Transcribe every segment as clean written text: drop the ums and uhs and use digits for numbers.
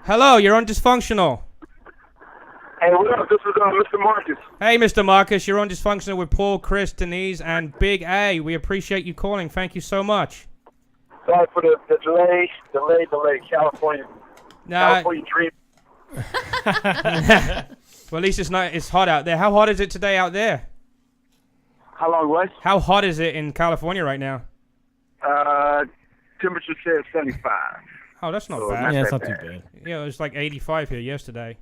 Hello, you're on Dysfunctional. Hey, what up? This is Mr. Marcus. Hey, Mr. Marcus, you're on Dysfunctional with Paul, Chris, Denise, and Big A. We appreciate you calling. Thank you so much. Sorry for the delay. California. California dream. Well, at least it's hot out there. How hot is it today out there? How long was? How hot is it in California right now? Temperature says 75. Oh, that's not bad. Yeah, it's not too bad. Yeah, it was like 85 here yesterday.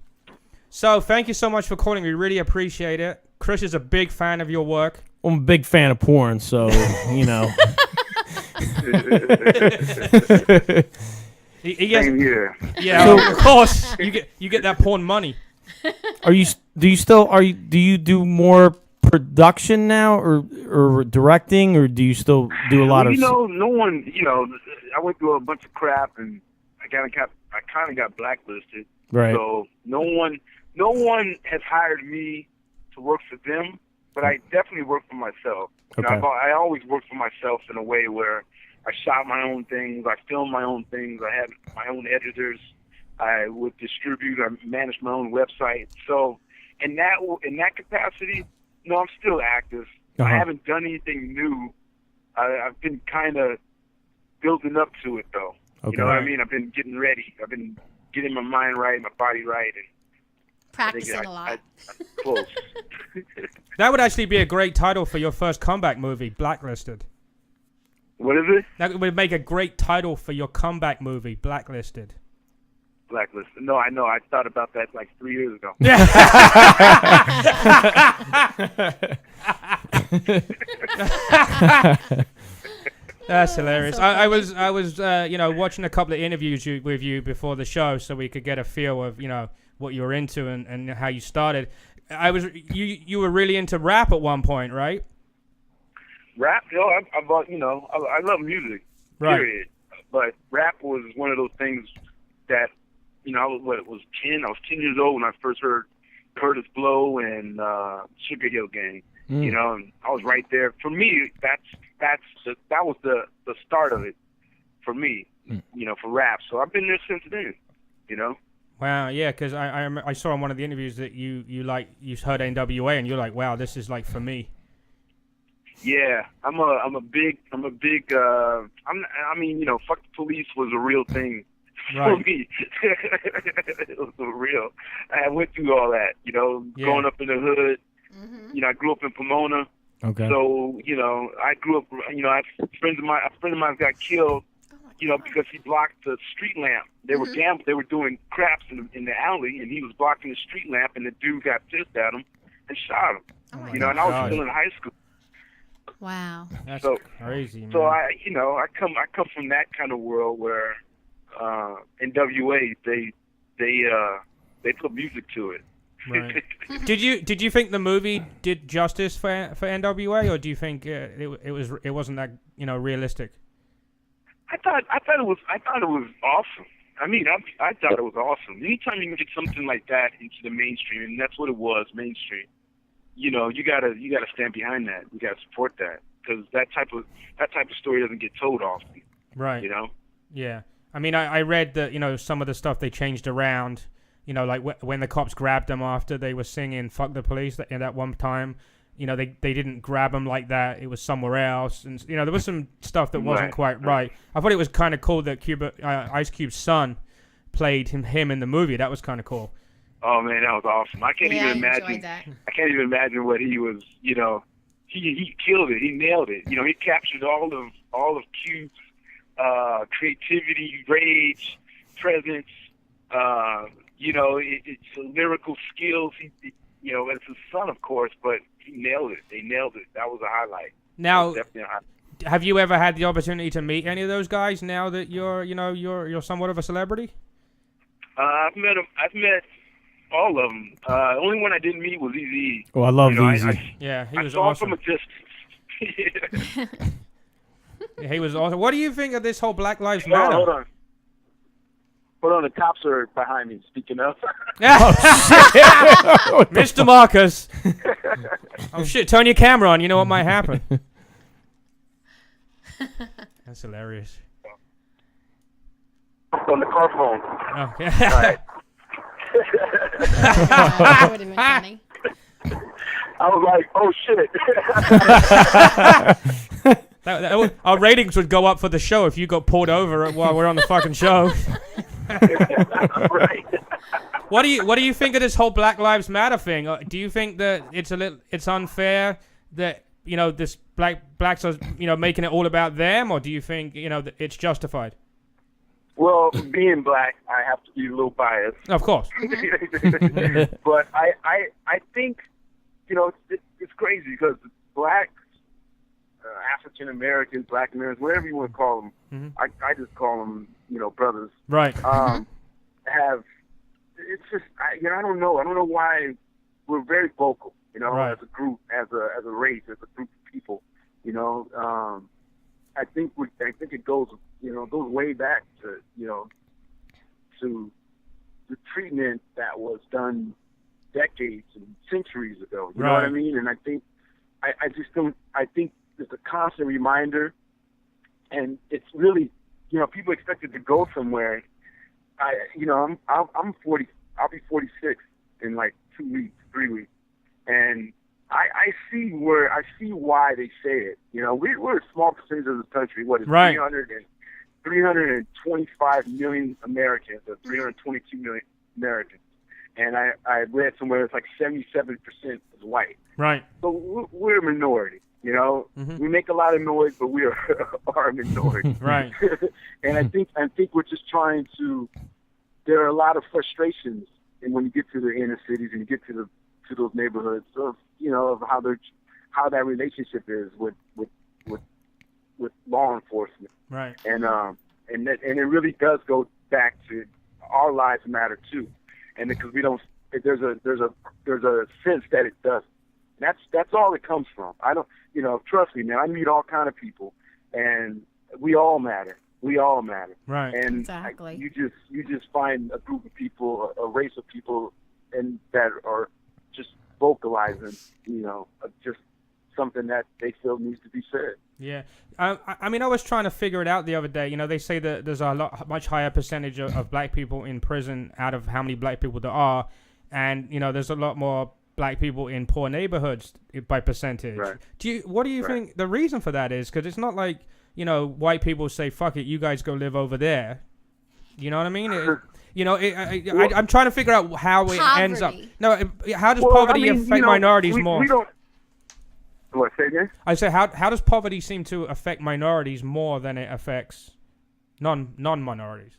So, thank you so much for calling. We really appreciate it. Chris is a big fan of your work. I'm a big fan of porn, so, you know. Same here. Yeah, so, of course. You get that porn money. Do you do more production now or directing, or do you still do a lot of no one, I went through a bunch of crap and I kind of got blacklisted. Right. So no one has hired me to work for them, but I definitely work for myself. Okay. I always work for myself in a way where I shot my own things, I filmed my own things, I had my own editors, I would distribute, I managed my own website. So in that capacity, I'm still active. Uh-huh. I haven't done anything new. I've been kind of building up to it, though. Okay. You know what I mean? I've been getting ready. I've been getting my mind right, my body right, and practicing a lot. Close. That would actually be a great title for your first comeback movie, Blacklisted. What is it? That would make a great title for your comeback movie, Blacklisted. Blacklisted. No, I know. I thought about that like 3 years ago. That's hilarious. I was watching a couple of interviews with you before the show, so we could get a feel of what you were into and how you started. You were really into rap at one point, right? Rap? I love music. Right. Period. But rap was one of those things that I was 10. I was 10 years old when I first heard Curtis Blow and Sugar Hill Gang. And I was right there. For me, that was the start of it for me. For rap. So I've been there since then. Wow, yeah, because I saw in one of the interviews that you heard NWA and you're like, wow, this is like for me. Yeah, fuck the police was a real thing for me. It was real. I went through all that, growing up in the hood. Mm-hmm. I grew up in Pomona. Okay. So, I grew up, a friend of mine got killed, because he blocked the street lamp. They were gambling, they were doing craps in the alley, and he was blocking the street lamp, and the dude got pissed at him and shot him. And I was still in high school. Wow. That's crazy, man. So I come from that kind of world where NWA they put music to it. Right. Did you think the movie did justice for NWA, or do you think it wasn't that realistic? I thought it was awesome. I mean, I thought it was awesome. Anytime you can get something like that into the mainstream, and that's what it was, mainstream. You gotta stand behind that. You gotta support that, because that type of story doesn't get told often. Right. Yeah. I mean, I read that some of the stuff they changed around. Like when the cops grabbed them after they were singing "Fuck the Police" at that one time. They didn't grab him like that. It was somewhere else, and there was some stuff that wasn't quite right. I thought it was kind of cool that Ice Cube's son played him in the movie. That was kind of cool. Oh man, that was awesome. I can't even imagine. That. I can't even imagine what he was. He killed it. He nailed it. He captured all of Cube's creativity, rage, presence. It's lyrical skills. It's his son, of course, but he nailed it. They nailed it. That was a highlight. Now, have you ever had the opportunity to meet any of those guys? Now that you're somewhat of a celebrity. I've met all of them. Only one I didn't meet was Eazy. Oh, I love Eazy. Yeah, he was awesome. I saw awesome. him from a distance. Yeah, he was awesome. What do you think of this whole Black Lives Matter? Hold on. The cops are behind me, speaking up. Mr. Marcus. Oh, shit. Turn your camera on. You know what might happen. That's hilarious. On the car phone. Okay. Right. That would have been funny. I was like, oh shit. Our ratings would go up for the show if you got pulled over while we're on the fucking show. Right. What do you think of this whole Black Lives Matter thing? Do you think that it's unfair that this blacks are making it all about them, or do you think that it's justified? Well, being black, I have to be a little biased. Of course. But I think it's crazy because blacks, African Americans, Black Americans, whatever you want to call them, I just call them brothers. Right. It's just I don't know why we're very vocal. Right. As a group, as a race, as a group of people. I think it goes way back to to the treatment that was done decades and centuries ago. You know what I mean? And I think I think it's a constant reminder, and it's really people expect it to go somewhere. I'm 40. I'll be 46 in like 2 weeks, 3 weeks, and I see why they say it. We're a small percentage of the country. What is 325 million Americans, or 322 million Americans, and I read somewhere it's like 77% is white. Right. So we're a minority. We make a lot of noise, but we are a minority. Right. And I think we're just trying to. There are a lot of frustrations, and when you get to the inner cities and you get to those neighborhoods of how that relationship is with law enforcement. Right. And it really does go back to our lives matter too, and because we don't. There's a sense that it does. That's all it comes from. I don't, trust me, man. I meet all kind of people, and we all matter. We all matter. Right. And exactly. You just find a group of people, a race of people, and that are just vocalizing, just something that they feel needs to be said. Yeah. I was trying to figure it out the other day. They say that there's much higher percentage of black people in prison out of how many black people there are, and there's a lot more black people in poor neighborhoods by percentage. Right. What do you think the reason for that is? Because it's not like white people say, fuck it, you guys go live over there. You know what I mean? I'm trying to figure out how it ends up. No, how does poverty affect minorities more? We don't. What, say again? I say, how does poverty seem to affect minorities more than it affects non-minorities?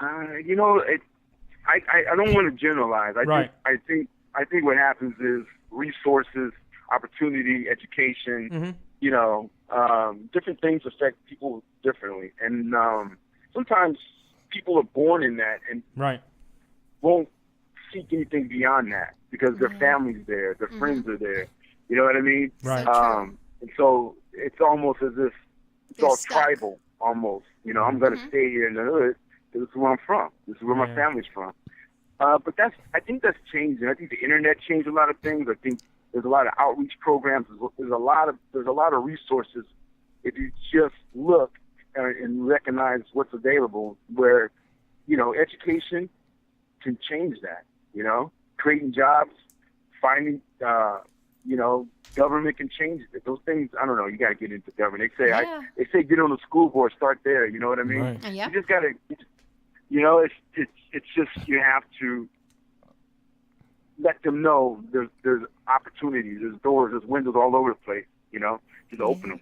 I don't want to generalize. I think what happens is resources, opportunity, education. Different things affect people differently, and sometimes people are born in that and won't seek anything beyond that because their family's there, their friends are there. You know what I mean? Right. And so it's almost as if it's all tribal, almost. I'm going to stay here in the hood. This is where I'm from. This is where my family's from. But I think that's changing. I think the internet changed a lot of things. I think there's a lot of outreach programs. There's a lot of resources if you just look and recognize what's available. Where education can change that. Creating jobs, finding government can change it. Those things, I don't know. You got to get into government. They say get on the school board, start there. You know what I mean? Right. You just got to. It's just you have to let them know there's opportunities, there's doors, there's windows all over the place. Just open them.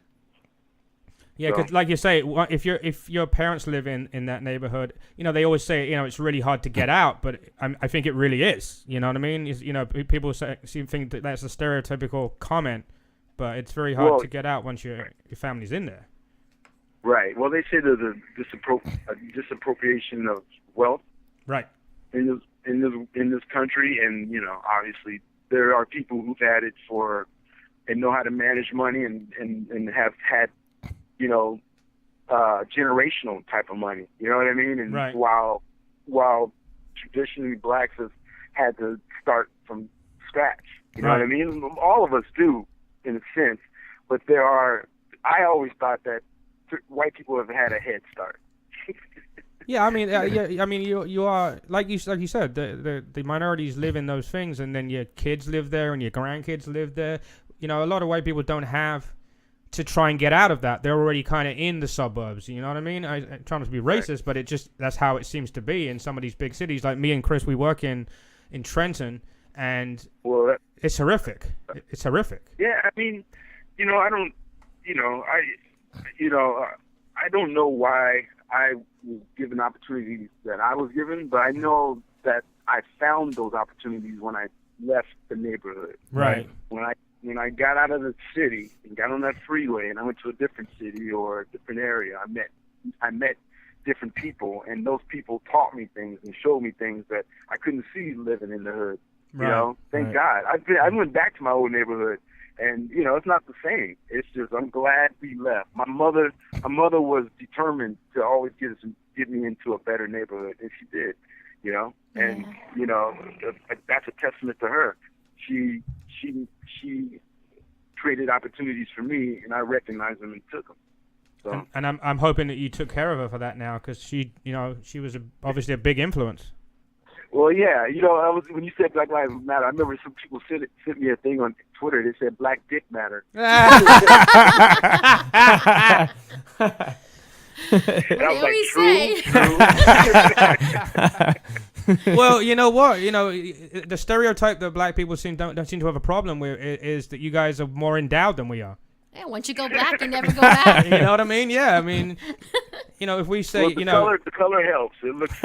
Yeah, because like you say, if your parents live in that neighborhood, they always say it's really hard to get out, but I think it really is. You know what I mean? People think that that's a stereotypical comment, but it's very hard to get out once your family's in there. Right. Well, they say there's a disappropriation of wealth. Right. In this country, and obviously there are people who've had it and know how to manage money and have had generational type of money. You know what I mean? And while traditionally blacks have had to start from scratch. You know what I mean? All of us do in a sense, but I always thought that white people have had a head start. Yeah, I mean, yeah, I mean, you are like you said, the minorities live in those things, and then your kids live there, and your grandkids live there. You know, a lot of white people don't have to try and get out of that. They're already kind of in the suburbs. You know what I mean? I'm trying not to be racist, but that's how it seems to be in some of these big cities. Like me and Chris, we work in Trenton, and it's horrific. It's horrific. Yeah, I mean, I don't, I don't know why I was given opportunities that I was given, but I know that I found those opportunities when I left the neighborhood. Right. When I got out of the city and got on that freeway and I went to a different city or a different area, I met different people, and those people taught me things and showed me things that I couldn't see living in the hood. Right. Thank God. I went back to my old neighborhood, and it's not the same. It's just I'm glad we left. My mother was determined to always get me into a better neighborhood, and she did. And that's a testament to her. She created opportunities for me, and I recognized them and took them. So. And I'm hoping that you took care of her for that now, because she was obviously a big influence. Well, yeah, when you said Black Lives Matter, I remember some people sent me a thing on Twitter. They said Black Dick Matter. And I was like, true. Well, you know what? The stereotype that black people don't seem to have a problem with is that you guys are more endowed than we are. Yeah, once you go black, you never go back. You know what I mean? Yeah, I mean, if we say, the color helps. It looks.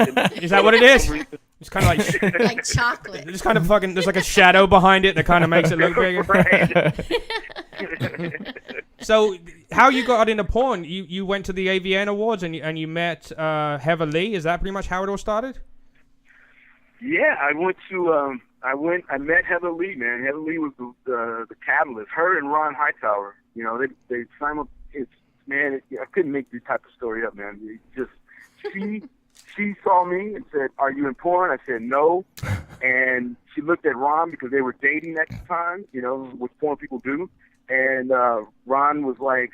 Is that what it is? It's kind of like chocolate. It's kind of fucking. There's like a shadow behind it that kind of makes it look bigger. So, how you got into porn? You went to the AVN Awards and you met Heather Lee. Is that pretty much how it all started? Yeah, I went to. I met Heather Lee, man. Heather Lee was the catalyst. Her and Ron Hightower. They simultaneously. Man, I couldn't make this type of story up, man. She saw me and said, "Are you in porn?" I said, "No." And she looked at Ron because they were dating at the time, what porn people do. And Ron was like,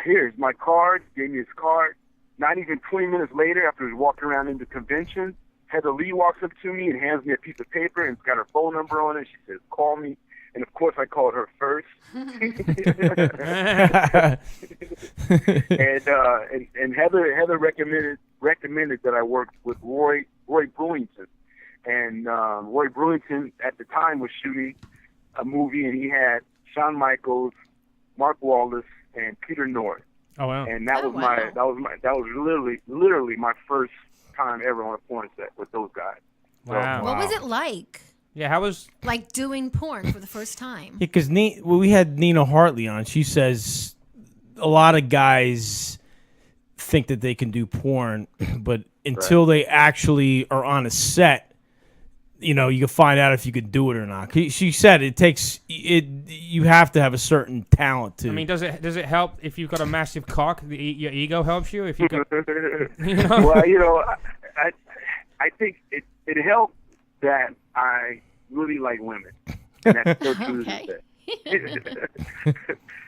"Here's my card." Gave me his card. Not even 20 minutes later, after we walked around in the convention, Heather Lee walks up to me and hands me a piece of paper, and it's got her phone number on it. She says, "Call me." And of course, I called her first. And Heather recommended that I work with Roy Brewington, and Roy Brewington at the time was shooting a movie, and he had Shawn Michaels, Mark Wallace, and Peter North. Oh wow! And that was literally my first time ever on a porn set with those guys. Wow! So, what was it like? Yeah, how was like doing porn for the first time? Yeah, because we had Nina Hartley on. She says a lot of guys think that they can do porn, but until they actually are on a set, you can find out if you could do it or not. She said it takes it. You have to have a certain talent to. I mean, does it help if you've got a massive cock? Your ego helps you if you can. Well, I think it helped that I really like women, and that's so true to say.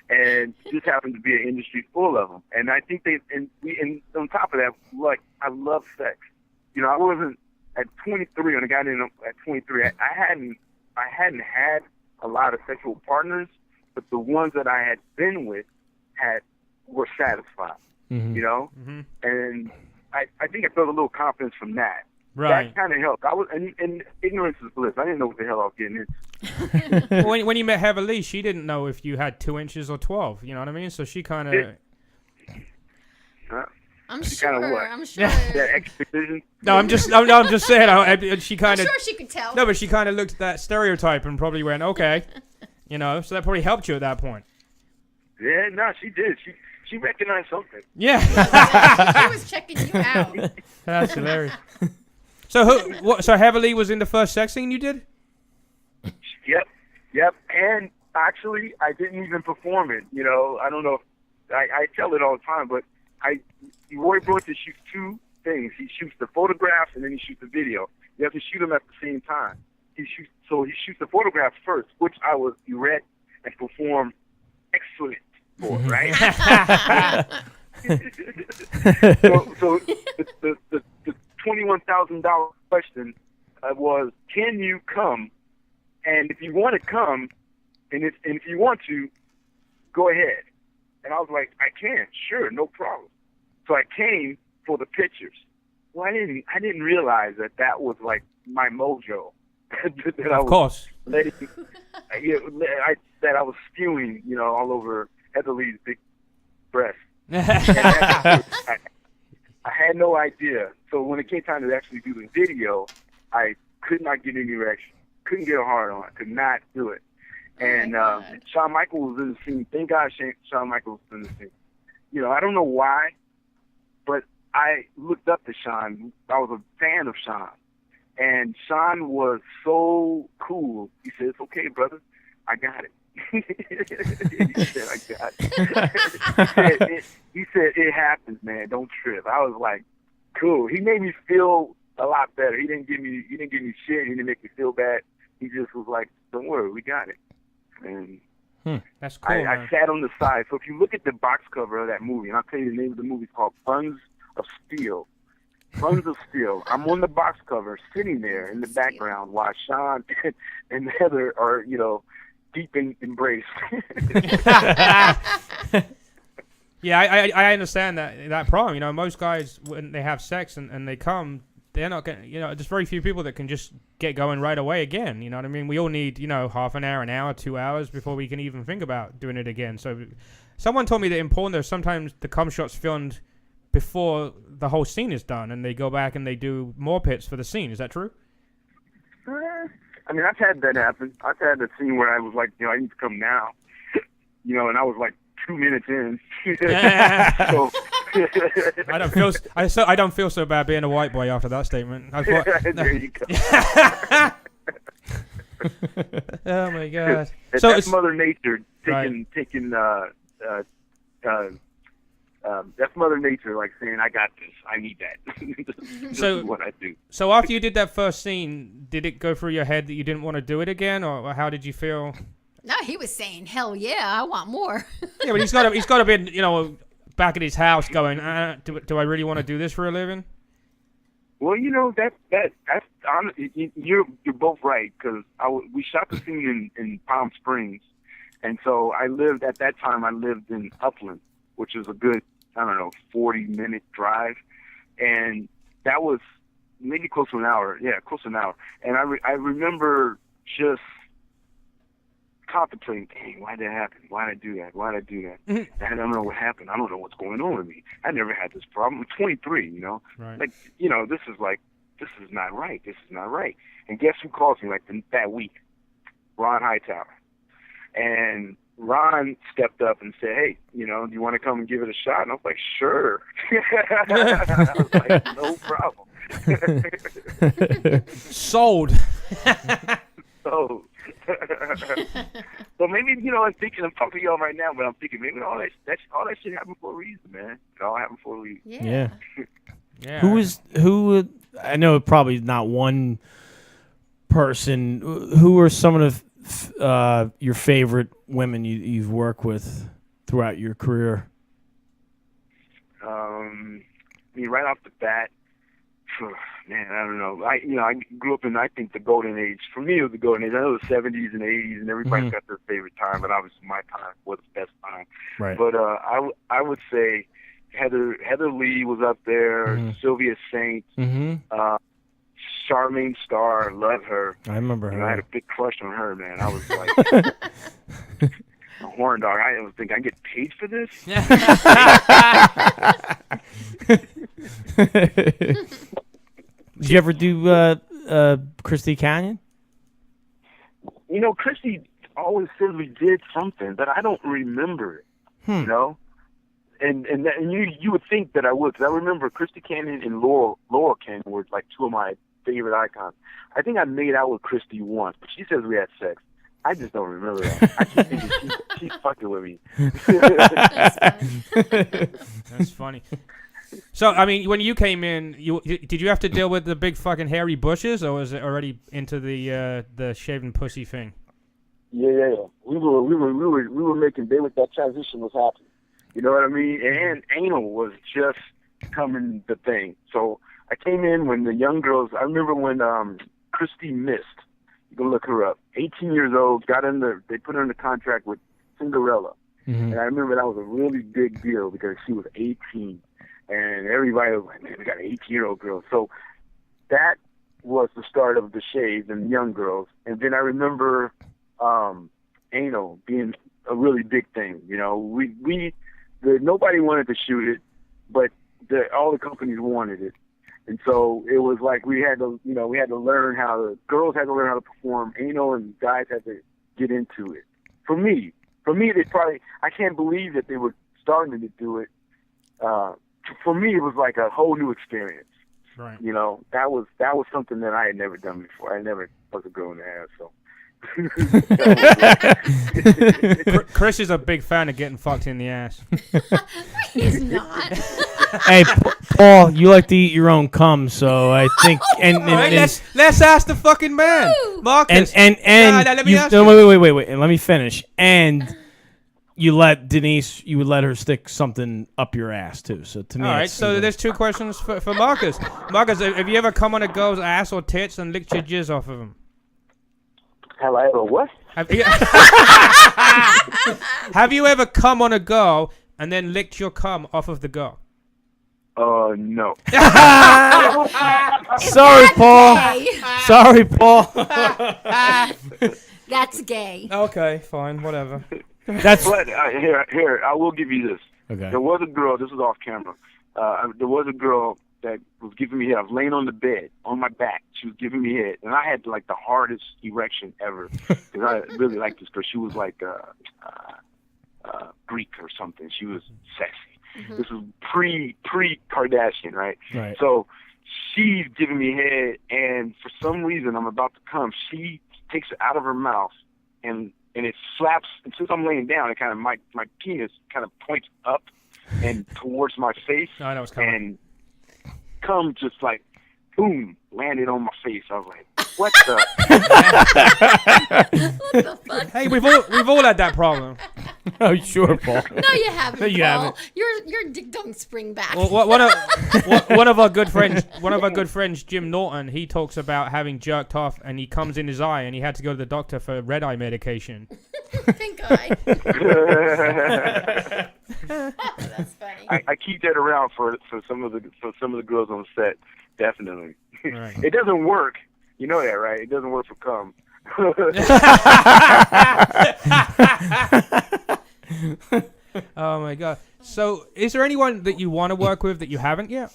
And just happens to be an industry full of them. And I think and on top of that, like, I love sex. I wasn't at 23 when I got in at 23. I hadn't had a lot of sexual partners, but the ones that I had been with were satisfied. Mm-hmm. Mm-hmm. And I think I felt a little confidence from that. Right. That kind of helped. And ignorance is bliss. I didn't know what the hell I was getting into. when you met Heather Lee, she didn't know if you had 2 inches or 12. You know what I mean? So she kind of. I'm sure. I'm sure. That extra vision. No, I'm just saying. She kind of. I'm sure she could tell. No, but she kind of looked at that stereotype and probably went, okay, so that probably helped you at that point. Yeah, no, she did. She recognized something. Yeah. She was checking you out. That's hilarious. So Heather Lee was in the first sex scene you did? Yep. And actually, I didn't even perform it. I don't know. I tell it all the time, but Roy Brewington shoots two things. He shoots the photographs and then he shoots the video. You have to shoot them at the same time. He shoots the photographs first, which I was erect and performed excellent for, right? So the $21,000 question was, can you come? And if you want to come, and if you want to, go ahead. And I was like, I can, sure, no problem. So I came for the pictures. Well, I didn't realize that was like my mojo. That I of course. that I was spewing, all over Heather Lee's big breast. I had no idea. So when it came time to actually do the video, I could not get any erection. Couldn't get a hard on. Could not do it. And Shawn Michaels was in the scene. Thank God Shawn Michaels was in the scene. I don't know why, but I looked up to Shawn. I was a fan of Shawn. And Shawn was so cool. He said, "It's okay, brother. I got it." He said, "I got it." He said, "It happens, man. Don't trip." I was like, cool. He made me feel a lot better. He didn't give me shit. He didn't make me feel bad. He just was like, "Don't worry, we got it." And that's cool. I sat on the side. So if you look at the box cover of that movie, and I'll tell you the name of the movie, it's called Buns of Steel. Buns of Steel. I'm on the box cover, sitting there in the background while Shawn and Heather are, deep in embrace. Yeah, I understand that problem. Most guys, when they have sex and they come, they're not going to, there's very few people that can just get going right away again. You know what I mean? We all need, half an hour, 2 hours before we can even think about doing it again. So someone told me that in porn, there's sometimes the cum shot's filmed before the whole scene is done, and they go back and they do more pits for the scene. Is that true? I mean, I've had that happen. I've had the scene where I was like, I need to come now, and I was like 2 minutes in. So, I don't feel so bad being a white boy after that statement. I thought, there you go. Oh my God! So that's Mother Nature taking that's Mother Nature, like saying, "I got this. I need that." This is what I do. So after you did that first scene, did it go through your head that you didn't want to do it again, or how did you feel? No, he was saying, "Hell yeah, I want more." Yeah, but he's got to be, back at his house going, "Do I really want to do this for a living?" Well, that's you're both right, because we shot the scene in Palm Springs, and so I lived in Upland, which is a good 40-minute drive, and that was maybe close to an hour. Yeah, close to an hour. And I remember just contemplating, dang, why did that happen? Why did I do that? Why did I do that? Mm-hmm. I don't know what happened. I don't know what's going on with me. I never had this problem. I'm 23, Right. Like, this is not right. This is not right. And guess who calls me that week? Ron Hightower. And Ron stepped up and said, "Hey, do you want to come and give it a shot?" And I was like, "Sure." I was like, "No problem." Sold. So maybe, I'm thinking, I'm talking to y'all right now, but I'm thinking maybe all that shit happened for a reason, man. It all happened for a reason. Yeah. Yeah. Who? I know probably not one person. Who are some of your favorite women you've worked with throughout your career? Right off the bat, man, I don't know. I grew up in, I think, the golden age. For me, it was the golden age. I know the 70s and 80s, and everybody's got their favorite time, but obviously my time was the best time. Right. But I would say Heather Lee was up there, Sylvia Saint, Charmaine Starr, love her. I remember her. I had a big crush on her, man. I was like a horn dog. I was thinking, I get paid for this? Did you ever do Christy Canyon? Christy always says we did something, but I don't remember it. And you would think that I would, because I remember Christy Canyon and Laurel Canyon were like two of my favorite icons. I think I made out with Christy once, but she says we had sex. I just don't remember that. I keep thinking she's fucking with me. That's funny. So, I mean, when you came in, did you have to deal with the big fucking hairy bushes, or was it already into the shaven pussy thing? Yeah. We were making. That transition was happening. You know what I mean? And anal was just becoming the thing. So I came in when the young girls. I remember when Christy Mist. You can look her up. 18 years old. They put her in the contract with Cinderella. Mm-hmm. And I remember that was a really big deal because she was 18. And everybody was like, man, we got an 18-year-old girl. So that was the start of the shades and young girls. And then I remember anal being a really big thing. You know, nobody wanted to shoot it, but all the companies wanted it. And so it was like we had to learn girls had to learn how to perform anal, and guys had to get into it. For me, I can't believe that they were starting to do it. For me, it was like a whole new experience. Right. You know, that was something that I had never done before. I never fucked a girl in the ass, so. Chris is a big fan of getting fucked in the ass. He's not. Hey, Paul, you like to eat your own cum, so I think. Let's ask the fucking man, Marcus. Let me ask you. Wait, and let me finish. And you let Denise, you would let her stick something up your ass too. So to me, all right. So there's two questions for Marcus. Marcus, have you ever come on a girl's ass or tits and licked your jizz off of them? Have I ever what? Have you ever come on a girl and then licked your cum off of the girl? No. Sorry, Paul. Sorry, Paul. That's gay. Okay, fine, whatever. But here, I will give you this. Okay. There was a girl. This was off camera. There was a girl that was giving me head. I was laying on the bed on my back. She was giving me head, and I had like the hardest erection ever because I really liked this girl. She was like Greek or something. She was sexy. Mm-hmm. This was pre Kardashian, right? Right. So she's giving me head, and for some reason I'm about to come. She takes it out of her mouth, and it slaps. And since I'm laying down, it kind of my penis kind of points up and towards my face. I know it's coming. And cum just like boom landed on my face. I was like, what the? What the fuck? Hey, we've all had that problem. Oh, sure, Paul. No, you haven't. No, you Paul. haven't. Your dick don't spring back. Well, one of our good friends, Jim Norton, he talks about having jerked off and he comes in his eye and he had to go to the doctor for red eye medication. Pink eye. That's funny. I keep that around for some of the girls on set, definitely. Right. It doesn't work. You know that, right? It doesn't work for cum. Oh my god. So, is there anyone that you want to work with that you haven't yet?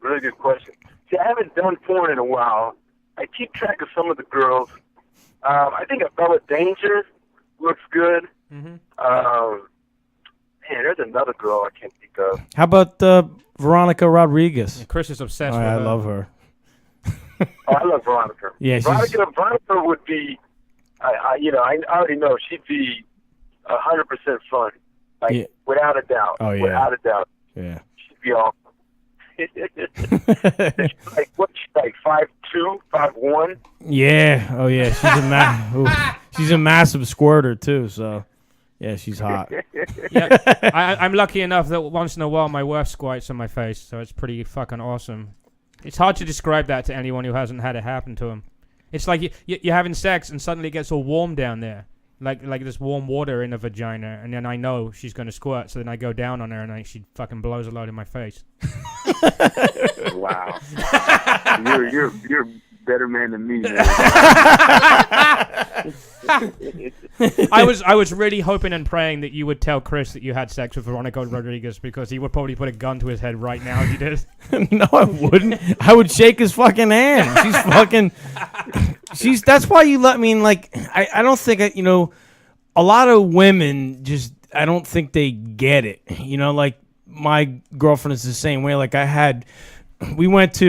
Really good question. See, I haven't done porn in a while. I keep track of some of the girls. I think Bella Danger looks good. Mm-hmm. Man, there's another girl I can't think of. How about Veronica Rodriguez? Yeah, Chris is obsessed Oh, with I her. love her. Oh, I love Veronica. Yeah, Veronica would be, I already know she'd be 100% fun, like Yeah. without a doubt. Oh, yeah. Without a doubt, Yeah. she'd be awesome. She's like 5'2", 5'1". Yeah. Oh, yeah. She's a massive squirter too. So, yeah, she's hot. Yeah, I'm lucky enough that once in a while my wife squirts on my face, so it's pretty fucking awesome. It's hard to describe that to anyone who hasn't had it happen to them. It's like you're having sex and suddenly it gets all warm down there. Like there's warm water in a vagina, and then I know she's going to squirt, so then I go down on her and she fucking blows a load in my face. Wow. You're a better man than me, man. I was really hoping and praying that you would tell Chris that you had sex with Veronica Rodriguez, because he would probably put a gun to his head right now if he did. No, I wouldn't. I would shake his fucking hand. She's fucking. That's why you let me in. Like, I don't think a lot of women just. I don't think they get it. Like my girlfriend is the same way. Like we met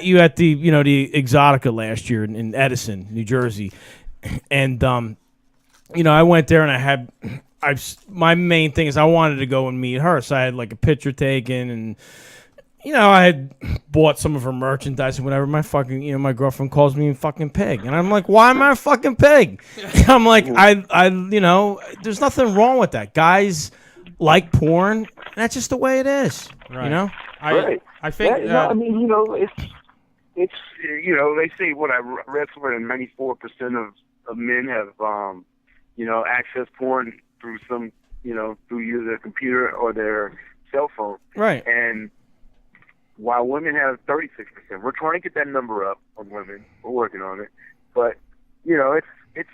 you at the the Exotica last year in Edison, New Jersey, and I went there and my main thing is I wanted to go and meet her, so I had like a picture taken, and I had bought some of her merchandise and whatever. My fucking, my girlfriend calls me a fucking pig, and I'm like, why am I a fucking pig? I'm like, there's nothing wrong with that. Guys like porn. And that's just the way it is. Right. I think. I mean, it's they say what I read somewhere that 94% of men have access porn through some through either their computer or their cell phone. Right. And while women have 36%, we're trying to get that number up on women. We're working on it. But it's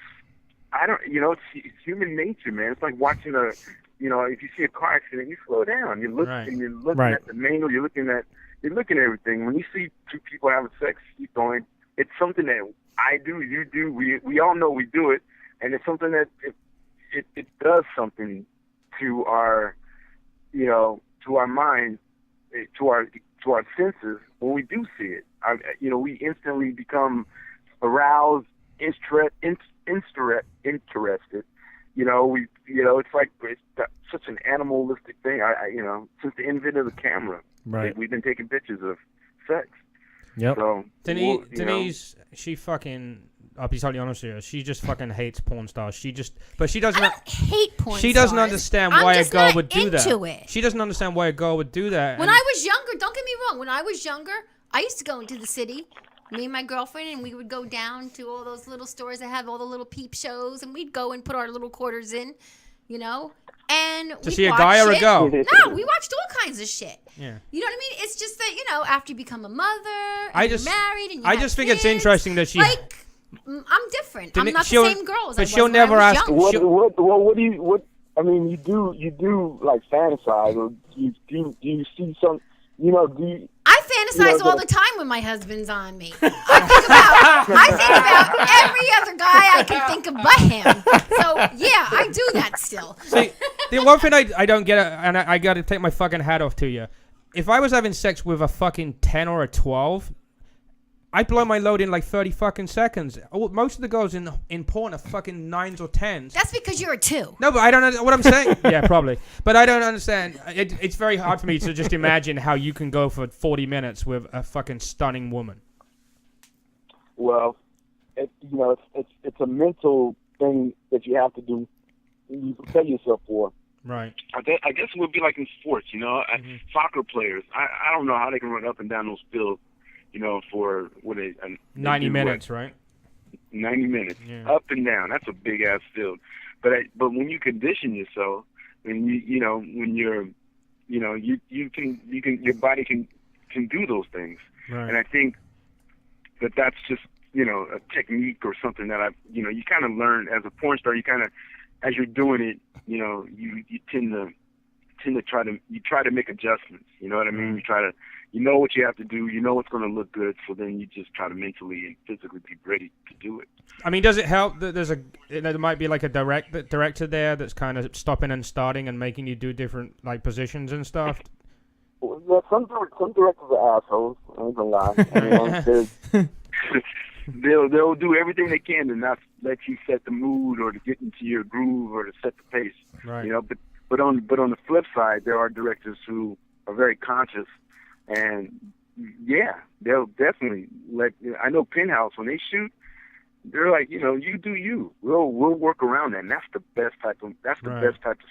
human nature, man. It's like watching if you see a car accident, you slow down. You look and you're looking at the manual. You're looking at everything. When you see two people having sex, it's something that I do, you do, we all know we do it, and it's something that it does something to our to our mind, to our senses when we do see it. We instantly become aroused, interested. It's like it's such an animalistic thing. Since the invention of the camera, we've been taking pictures of sex. Yep. So Denise, she fucking. I'll be totally honest with you. She just fucking hates porn stars. But she doesn't. I don't hate porn She stars. doesn't understand why a girl would do that. It. She doesn't understand why a girl would do that. When I was younger, don't get me wrong. When I was younger, I used to go into the city, me and my girlfriend, and we would go down to all those little stores that have all the little peep shows, and we'd go and put our little quarters in, and to see a guy or a girl. No, we watched all kinds of shit. Yeah. You know what I mean? It's just that after you become a mother, and you're married, and I just think it's interesting that she. I'm different. I'm not the same girl as I was she'll when never I was ask. young. You do like fantasize, or do you see some, I fantasize all the time when my husband's on me. I think about every other guy I can think of but him. So yeah, I do that still. See, the one thing I don't get, and I got to take my fucking hat off to you. If I was having sex with a fucking 10 or a 12, I'd blow my load in like 30 fucking seconds. Most of the girls in porn are fucking 9s or 10s. That's because you're a 2. No, but I don't know what I'm saying. Yeah, probably. But I don't understand. It's very hard for me to just imagine how you can go for 40 minutes with a fucking stunning woman. Well, it's a mental thing that you have to do. You prepare yourself for. Right. I guess it would be like in sports, soccer players. I don't know how they can run up and down those fields. For 90 minutes, right? 90 minutes, up and down. That's a big ass field. But when you condition yourself, and when you're, you can your body can do those things. Right. And I think that's just a technique or something that you kind of learn as a porn star. You kind of, as you're doing it, you tend to try to make adjustments. You know what I mean? You know what you have to do. You know what's going to look good. So then you just try to mentally and physically be ready to do it. I mean, does it help that there might be like a director there that's kind of stopping and starting and making you do different like positions and stuff? Well, some directors are assholes. I ain't gonna lie. They'll do everything they can to not let you set the mood or to get into your groove or to set the pace. Right. But on the flip side, there are directors who are very conscious. And yeah, they'll definitely let. I know Penthouse, when they shoot, they're like, you do you. We'll work around that. And that's the best type of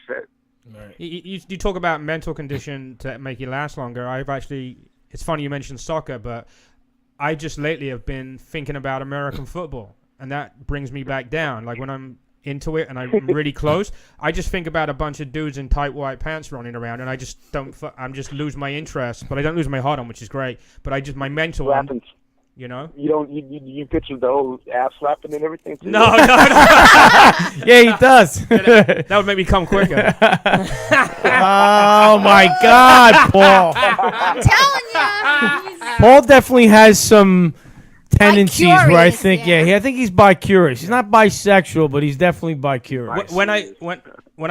set. Right. You talk about mental condition to make you last longer. It's funny you mentioned soccer, but I just lately have been thinking about American football, and that brings me back down. Like when I'm into it and I'm really close, I just think about a bunch of dudes in tight white pants running around, and I just lose my interest. But I don't lose my heart on, which is great. But my mental, you picture the whole ass slapping and everything too? No. Yeah, he does. That would make me come quicker. Oh my God, Paul! I'm telling you. Paul definitely has some tendencies where I think, yeah. I think he's bi-curious. He's not bisexual, but he's definitely bi-curious. When I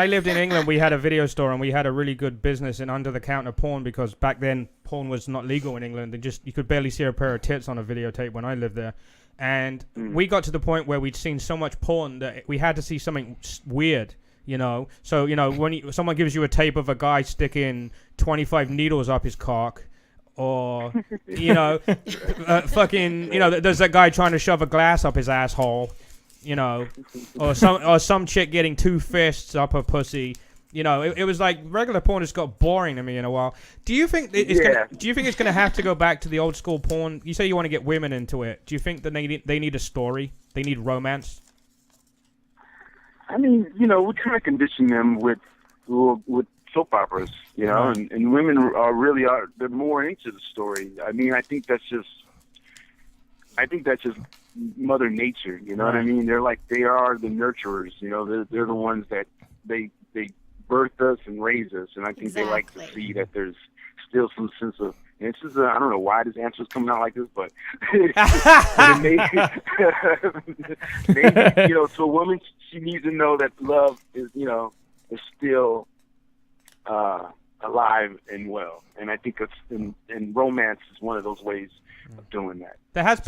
lived in England, we had a video store and we had a really good business in under-the-counter porn, because back then porn was not legal in England. You could barely see a pair of tits on a videotape when I lived there. And we got to the point where we'd seen so much porn that we had to see something weird, So, when someone gives you a tape of a guy sticking 25 needles up his cock, or fucking there's that guy trying to shove a glass up his asshole, or some chick getting 2 fists up her pussy. It was like regular porn just got boring to me in a while. Do you think it's gonna have to go back to the old school porn? You say you want to get women into it. Do you think that they need a story? They need romance? I mean, we kind of condition them with soap operas, and women they're more into the story. I mean, I think that's just Mother Nature. You know what I mean? They are the nurturers. They're the ones that they birthed us and raised us, and I think they like to see that there's still some sense of. And this is I don't know why this answer is coming out like this, but maybe so a woman, she needs to know that love is is still alive and well, and I think and romance is one of those ways of doing that. There has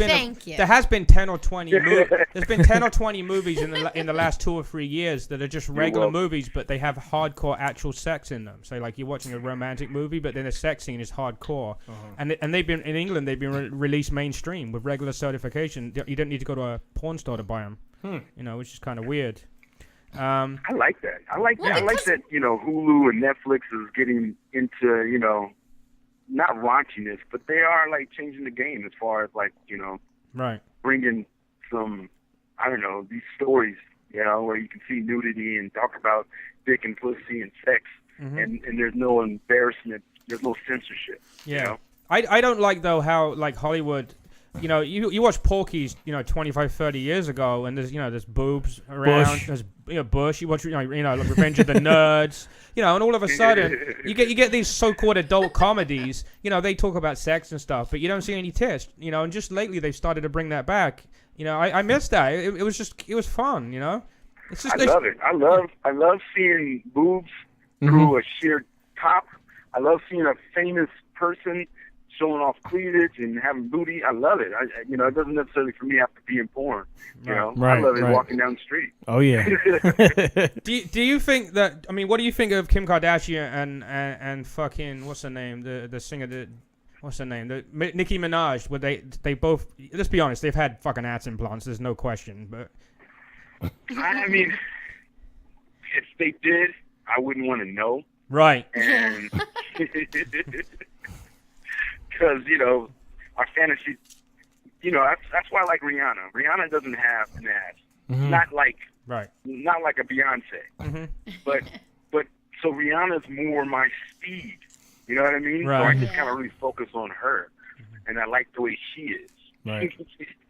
been 10 or 20 there's been 10 or 20 movies in the last 2 or 3 years that are just regular movies, but they have hardcore actual sex in them. So like you're watching a romantic movie, but then the sex scene is hardcore. And they've been in England, they've been released mainstream with regular certification. You don't need to go to a porn store to buy them. Which is kind of weird. I like that. I like that. Hulu and Netflix is getting into not raunchiness, but they are like changing the game as far as bringing some these stories where you can see nudity and talk about dick and pussy and sex, and there's no embarrassment, there's no censorship. I don't like though how like Hollywood. You watch Porky's, 25, 30 years ago, and there's boobs around, there's Bush. You watch, Revenge of the Nerds, and all of a sudden you get these so-called adult comedies. They talk about sex and stuff, but you don't see any tits. And just lately they've started to bring that back. I missed that. It was fun. It's just I love it. I love seeing boobs through a sheer top. I love seeing a famous person showing off cleavage and having booty. I love it. It doesn't necessarily for me have to be in porn. I love it walking down the street. Oh yeah. Do you think that? I mean, what do you think of Kim Kardashian and fucking what's her name? The singer what's her name? Nicki Minaj. Where they both? Let's be honest. They've had fucking ass implants. There's no question. But I mean, if they did, I wouldn't want to know. Right. And because, our fantasy, that's why I like Rihanna. Rihanna doesn't have an ass. Not like a Beyonce. But so Rihanna's more my speed. You know what I mean? Right. So I just kind of really focus on her. And I like the way she is. Right.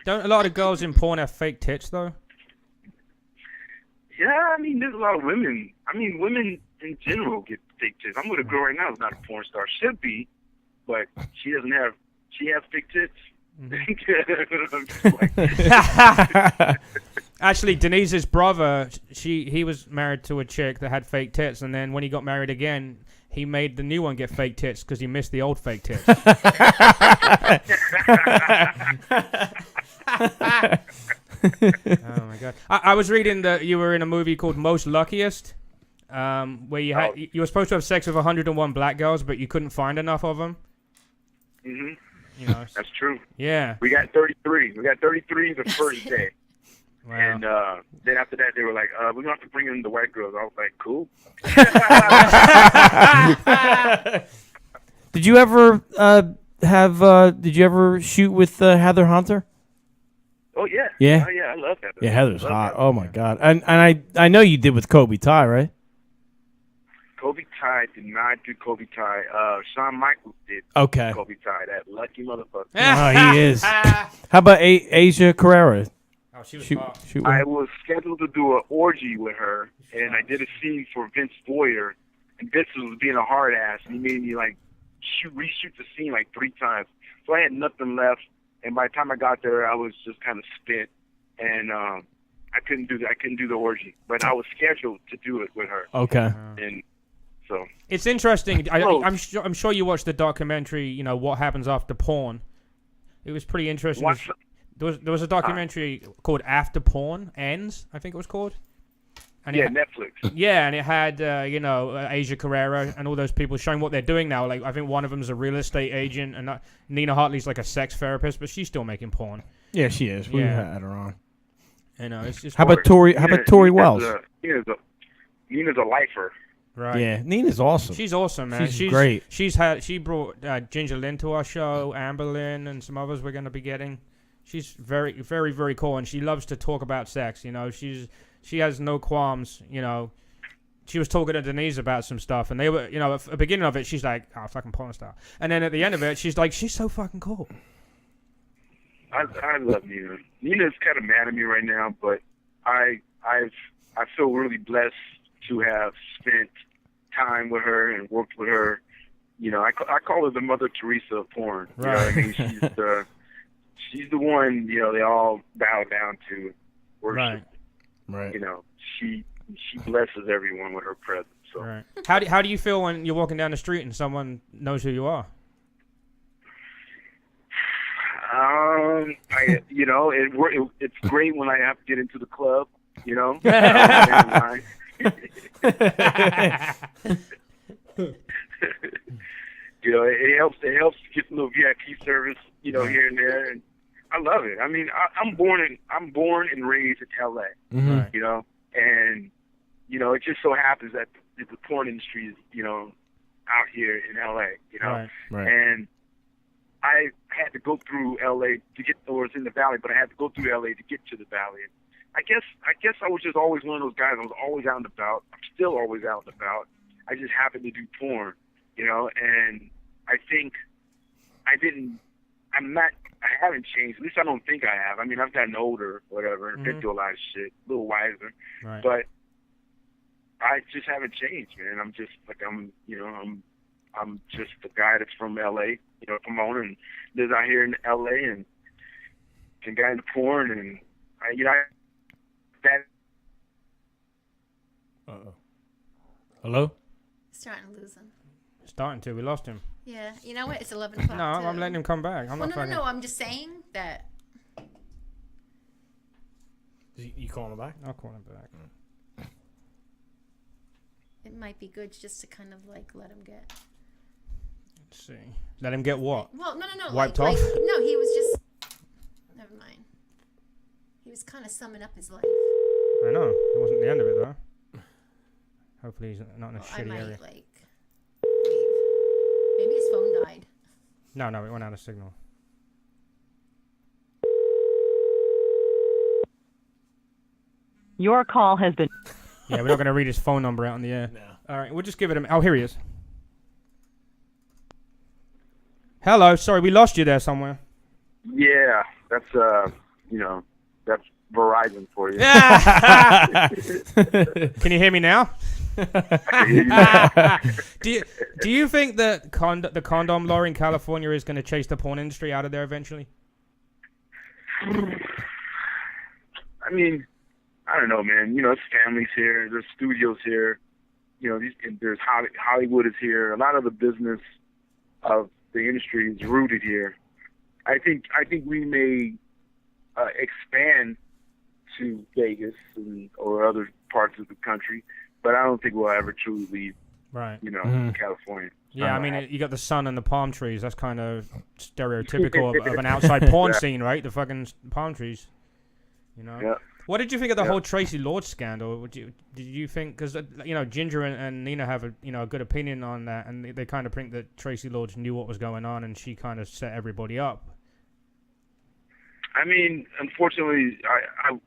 Don't a lot of girls in porn have fake tits, though? Yeah, I mean, there's a lot of women. I mean, women in general get fake tits. I'm with a girl right now who's not a porn star. Should be. But she has fake tits. Actually, Denise's brother, he was married to a chick that had fake tits, and then when he got married again, he made the new one get fake tits because he missed the old fake tits. Oh my god! I was reading that you were in a movie called Most Luckiest, where you were supposed to have sex with 101 black girls, but you couldn't find enough of them. That's true. Yeah. We got 33. We got 33 the first day. Wow. And then after that, they were like, we're going to have to bring in the white girls. I was like, cool. Did you ever did you ever shoot with Heather Hunter? Oh, yeah. Yeah? Oh, yeah, I love Heather. Yeah, Heather's hot. Oh, my God. And I know you did with Kobe Ty, right? Kobe Ty did not do Kobe Ty. Shawn Michaels did Kobe Ty, that lucky motherfucker. Oh, he is. How about Asia Carrera? Oh, she was hot. I was scheduled to do an orgy with her, and I did a scene for Vince Boyer, and Vince was being a hard ass, and he made me reshoot the scene 3 times. So I had nothing left, and by the time I got there, I was just kind of spent, and I couldn't do the orgy, but I was scheduled to do it with her. Okay. And so it's interesting. I'm sure you watched the documentary. What happens after porn. It was pretty interesting. There was a documentary called After Porn Ends, I think it was called. And Netflix. Yeah, and it had Asia Carrera and all those people showing what they're doing now. Like I think one of them's a real estate agent, and Nina Hartley's like a sex therapist, but she's still making porn. Yeah, she is. We had her on. You know, it's just How about Tori Wells? Nina's a lifer. Right. Yeah, Nina's awesome. She's awesome, man. She's great. She brought Ginger Lynn to our show, Amber Lynn, and some others we're going to be getting. She's very, very, very cool, and she loves to talk about sex. You know, she has no qualms. You know, she was talking to Denise about some stuff, and they were, you know, at the beginning of it, she's like, "Oh, fucking porn star," and then at the end of it, she's like, "She's so fucking cool." I love Nina. Nina's kind of mad at me right now, but I feel really blessed to have spent time with her and worked with her. You know, I call her the Mother Teresa of porn. You know what I mean? She's the one, you know, they all bow down to, worship. Right. You know, she blesses everyone with her presence. So. Right. How do you feel when you're walking down the street and someone knows who you are? It's great when I have to get into the club, you know. You know, it helps get a little VIP service, you know, here and there, and I love it. I mean, I'm born and raised in LA, you know, and you know, it just so happens that the porn industry is, you know, out here in LA, you know, and I had to go through LA to get, or it's in the Valley, but I had to go through LA to get to the Valley. I guess I was just always one of those guys. I was always out and about. I'm still always out and about. I just happened to do porn, you know, and I think I haven't changed. At least I don't think I have. I mean, I've gotten older, whatever, and been through a lot of shit, a little wiser, but I just haven't changed, man. I'm just like, I'm just the guy that's from LA, you know, Pomona, and lives out here in LA, and can get into porn, and that. Hello? Starting to lose him. Starting to. We lost him. Yeah. You know what? It's 11 o'clock. No, I'm letting him come back. No. I'm just saying that. You calling him back? I'll call him back. It might be good just to kind of like let him get. Let's see. Let him get what? Well, no. Wiped off? No, he was just. Never mind. He was kind of summing up his life. I know. It wasn't the end of it though. Hopefully he's not in a shitty area. I might leave. Maybe his phone died. No, it went out of signal. Your call has been... Yeah, we're not going to read his phone number out on the air. No. All right, we'll just give it a... Oh, here he is. Hello, sorry, we lost you there somewhere. Yeah, that's, that's Verizon for you. Can you hear me now? Do you think that the condom law in California is going to chase the porn industry out of there eventually? I mean, I don't know, man. You know, there's families here, there's studios here. You know, there's Hollywood is here. A lot of the business of the industry is rooted here. I think we may expand to Vegas or other parts of the country, but I don't think we'll ever truly leave. Right. You know, California. Yeah, I mean, you got the sun and the palm trees. That's kind of stereotypical of an outside porn scene, right? The fucking palm trees. You know. Yeah. What did you think of the whole Tracy Lords scandal? Did you think, because Ginger and Nina have a good opinion on that, and they kind of think that Tracy Lords knew what was going on, and she kind of set everybody up. I mean, unfortunately, I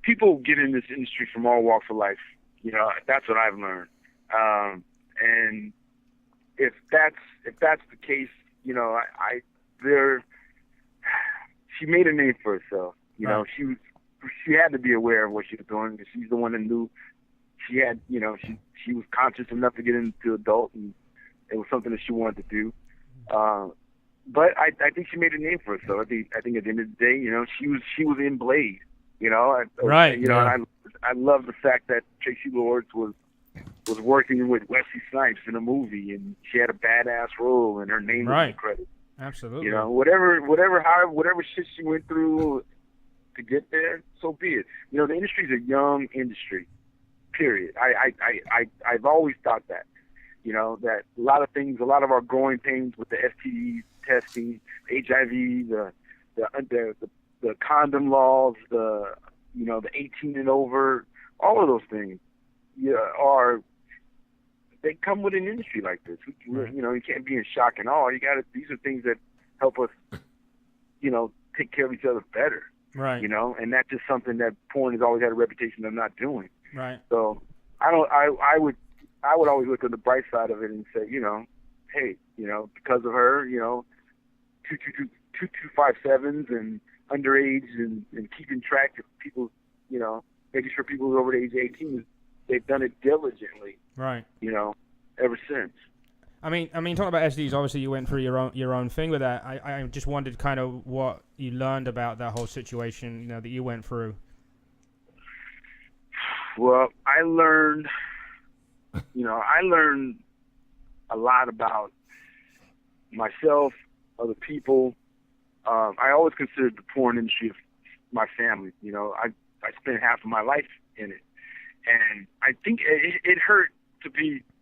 people get in this industry from all walks of life. You know, that's what I've learned. And if that's the case, you know, she made a name for herself. You know, she had to be aware of what she was doing, because she's the one that knew. She had, you know, she was conscious enough to get into adult, and it was something that she wanted to do. But I think she made a name for herself. I think at the end of the day, you know, she was in Blade. You know, and I love the fact that Tracy Lords was working with Wesley Snipes in a movie, and she had a badass role, and her name was in the credits. Absolutely. You know, whatever shit she went through, to get there, so be it. You know, the industry's a young industry. Period. I've always thought that. You know, that a lot of our growing pains with the STD testing, HIV, the condom laws, the 18 and over, all of those things, they come with an industry like this. Right. You know, you can't be in shock and awe. These are things that help us, take care of each other better. Right. You know, and that's just something that porn has always had a reputation of not doing. Right. So I would always look at the bright side of it and say, hey, because of her, 2257s and underage and keeping track of people, making sure people who are over the age of 18, they've done it diligently. Right. Ever since. I mean, talking about SDs, obviously you went through your own thing with that. I just wondered kind of what you learned about that whole situation, that you went through. Well, I learned a lot about myself, other people. I always considered the porn industry my family. I spent half of my life in it, and I think it hurt to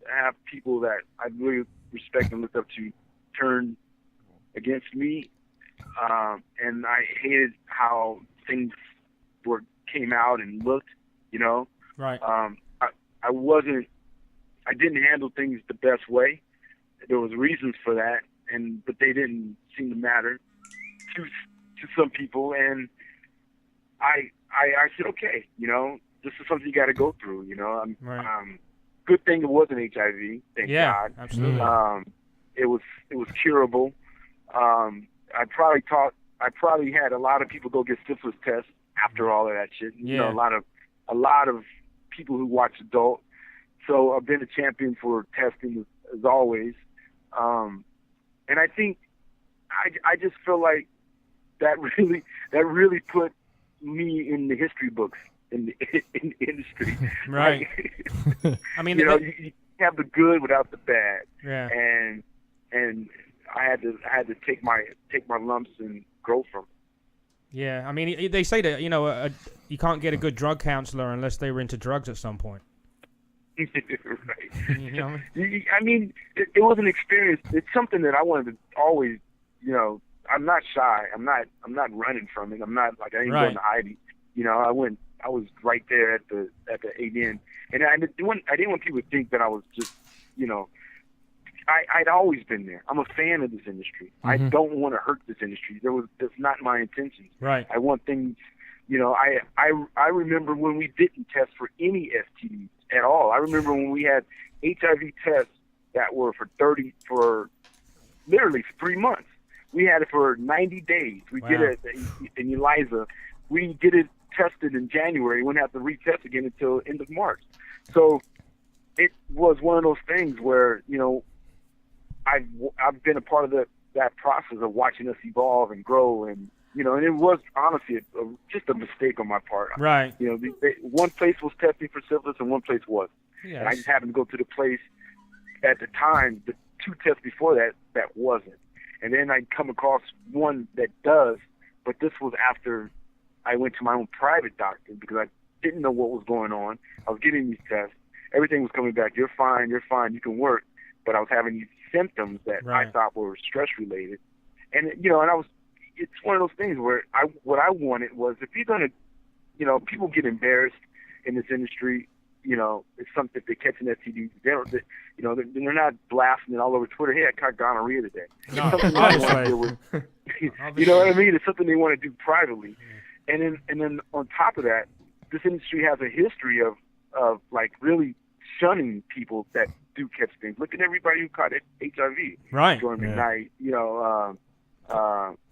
have people that I really respect and looked up to turn against me, and I hated how things came out and looked. Right. I didn't handle things the best way. There was reasons for that, but they didn't seem to matter to some people, and I said, okay, this is something you got to go through. Right. Good thing it wasn't HIV. Thank God. Absolutely. It was curable. I probably had a lot of people go get syphilis tests after all of that shit. Yeah. A lot of people who watch adult. So I've been a champion for testing as always. And I think I just feel like that really put me in the history books in the industry. Right. I mean, you have the good without the bad. Yeah. And I had to take my lumps and grow from it. Yeah. I mean, they say that you can't get a good drug counselor unless they were into drugs at some point. Right. You know what I mean? I mean, it was an experience. It's something that I wanted to always, I'm not shy. I'm not running from it. I'm not like I ain't going to hide it. I was right there at the ADN, and I didn't want people to think that I was just, I'd always been there. I'm a fan of this industry. Mm-hmm. I don't want to hurt this industry. That's not my intention. Right. I want things, I remember when we didn't test for any STDs at all. I remember when we had HIV tests that were for literally 3 months. We had it for 90 days. We did it in Eliza. We didn't get it tested in January. We wouldn't have to retest again until end of March. So it was one of those things where, I've been a part of that process of watching us evolve and grow, and and it was honestly just a mistake on my part. Right. One place was testing for syphilis and one place wasn't. Yes. And I just happened to go to the place at the time, the 2 tests before that wasn't. And then I come across one that does, but this was after I went to my own private doctor because I didn't know what was going on. I was getting these tests. Everything was coming back. You're fine, you can work. But I was having these symptoms that I thought were stress related. And, it's one of those things where what I wanted was, if you're going to, people get embarrassed in this industry, it's something, if they catch an STD, they're not blasting it all over Twitter. Hey, I caught gonorrhea today. No, obviously. You know what I mean? It's something they want to do privately. And then on top of that, this industry has a history of like really shunning people that do catch things. Look at everybody who caught HIV. Right. During McKnight,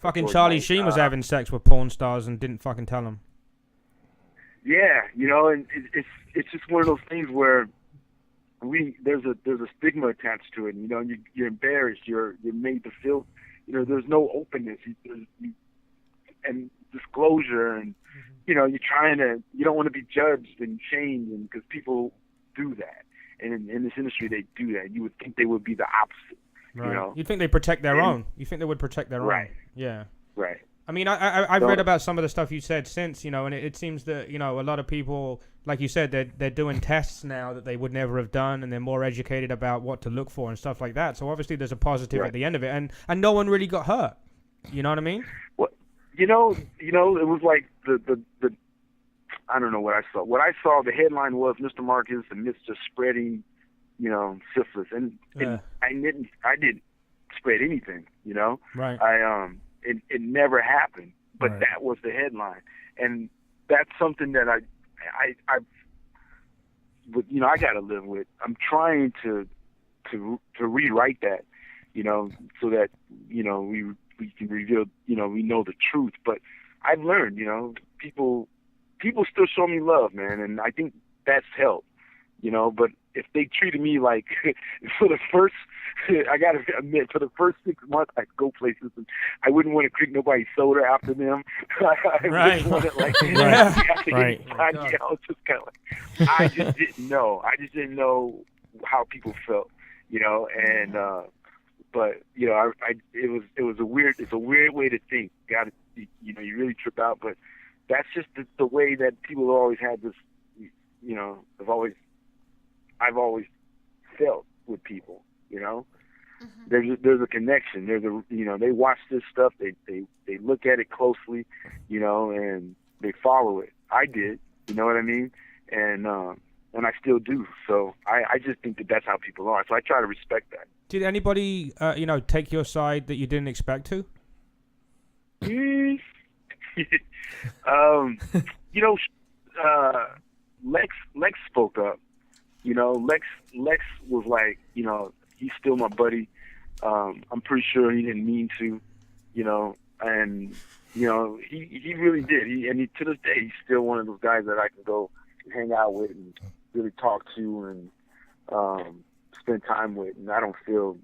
fucking Charlie Sheen was having sex with porn stars and didn't fucking tell them. Yeah, and it's just one of those things where there's a stigma attached to it. You're embarrassed. You're made to feel. There's no openness and disclosure, and you don't want to be judged and shamed, and because people do that, and in this industry they do that. You would think they would be the opposite. Right. You'd think they protect their own. You think they would protect their own. Right. Yeah. Right. I mean, I've read about some of the stuff you said since, you know, and it seems that, you know, a lot of people, like you said, they're doing tests now that they would never have done, and they're more educated about what to look for and stuff like that. So obviously there's a positive at the end of it, and no one really got hurt. You know what I mean? Well, you know, it was like the I don't know what I saw. What I saw, the headline was Mr. Marcus and Mr. Spreading, you know, syphilis, and I didn't spread anything, you know. Right. It never happened, but that was the headline, and that's something that I you know, I got to live with. I'm trying to rewrite that, you know, so that, you know, we can reveal, you know, we know the truth. But I've learned, you know, people still show me love, man, and I think that's helped, you know. But if they treated me like for the first, I gotta admit, for the first 6 months, I'd go places and I wouldn't want to drink nobody's soda after them. I wouldn't want to, like, Right. I was just kind of like, I just didn't know. I just didn't know how people felt, you know. And but you know, it's a weird way to think. You know, you really trip out, but that's just the way that people have always had this. You know, I've always felt with people. You know, there's a connection. You know, they watch this stuff. They look at it closely. You know, and they follow it. I did. You know what I mean? And I still do. So I just think that that's how people are. So I try to respect that. Did anybody, you know, take your side that you didn't expect to? You know, Lex spoke up. You know, Lex was like, you know, he's still my buddy. I'm pretty sure he didn't mean to, you know, and you know, he really did. He to this day, he's still one of those guys that I can go and hang out with and really talk to and spend time with, and I don't feel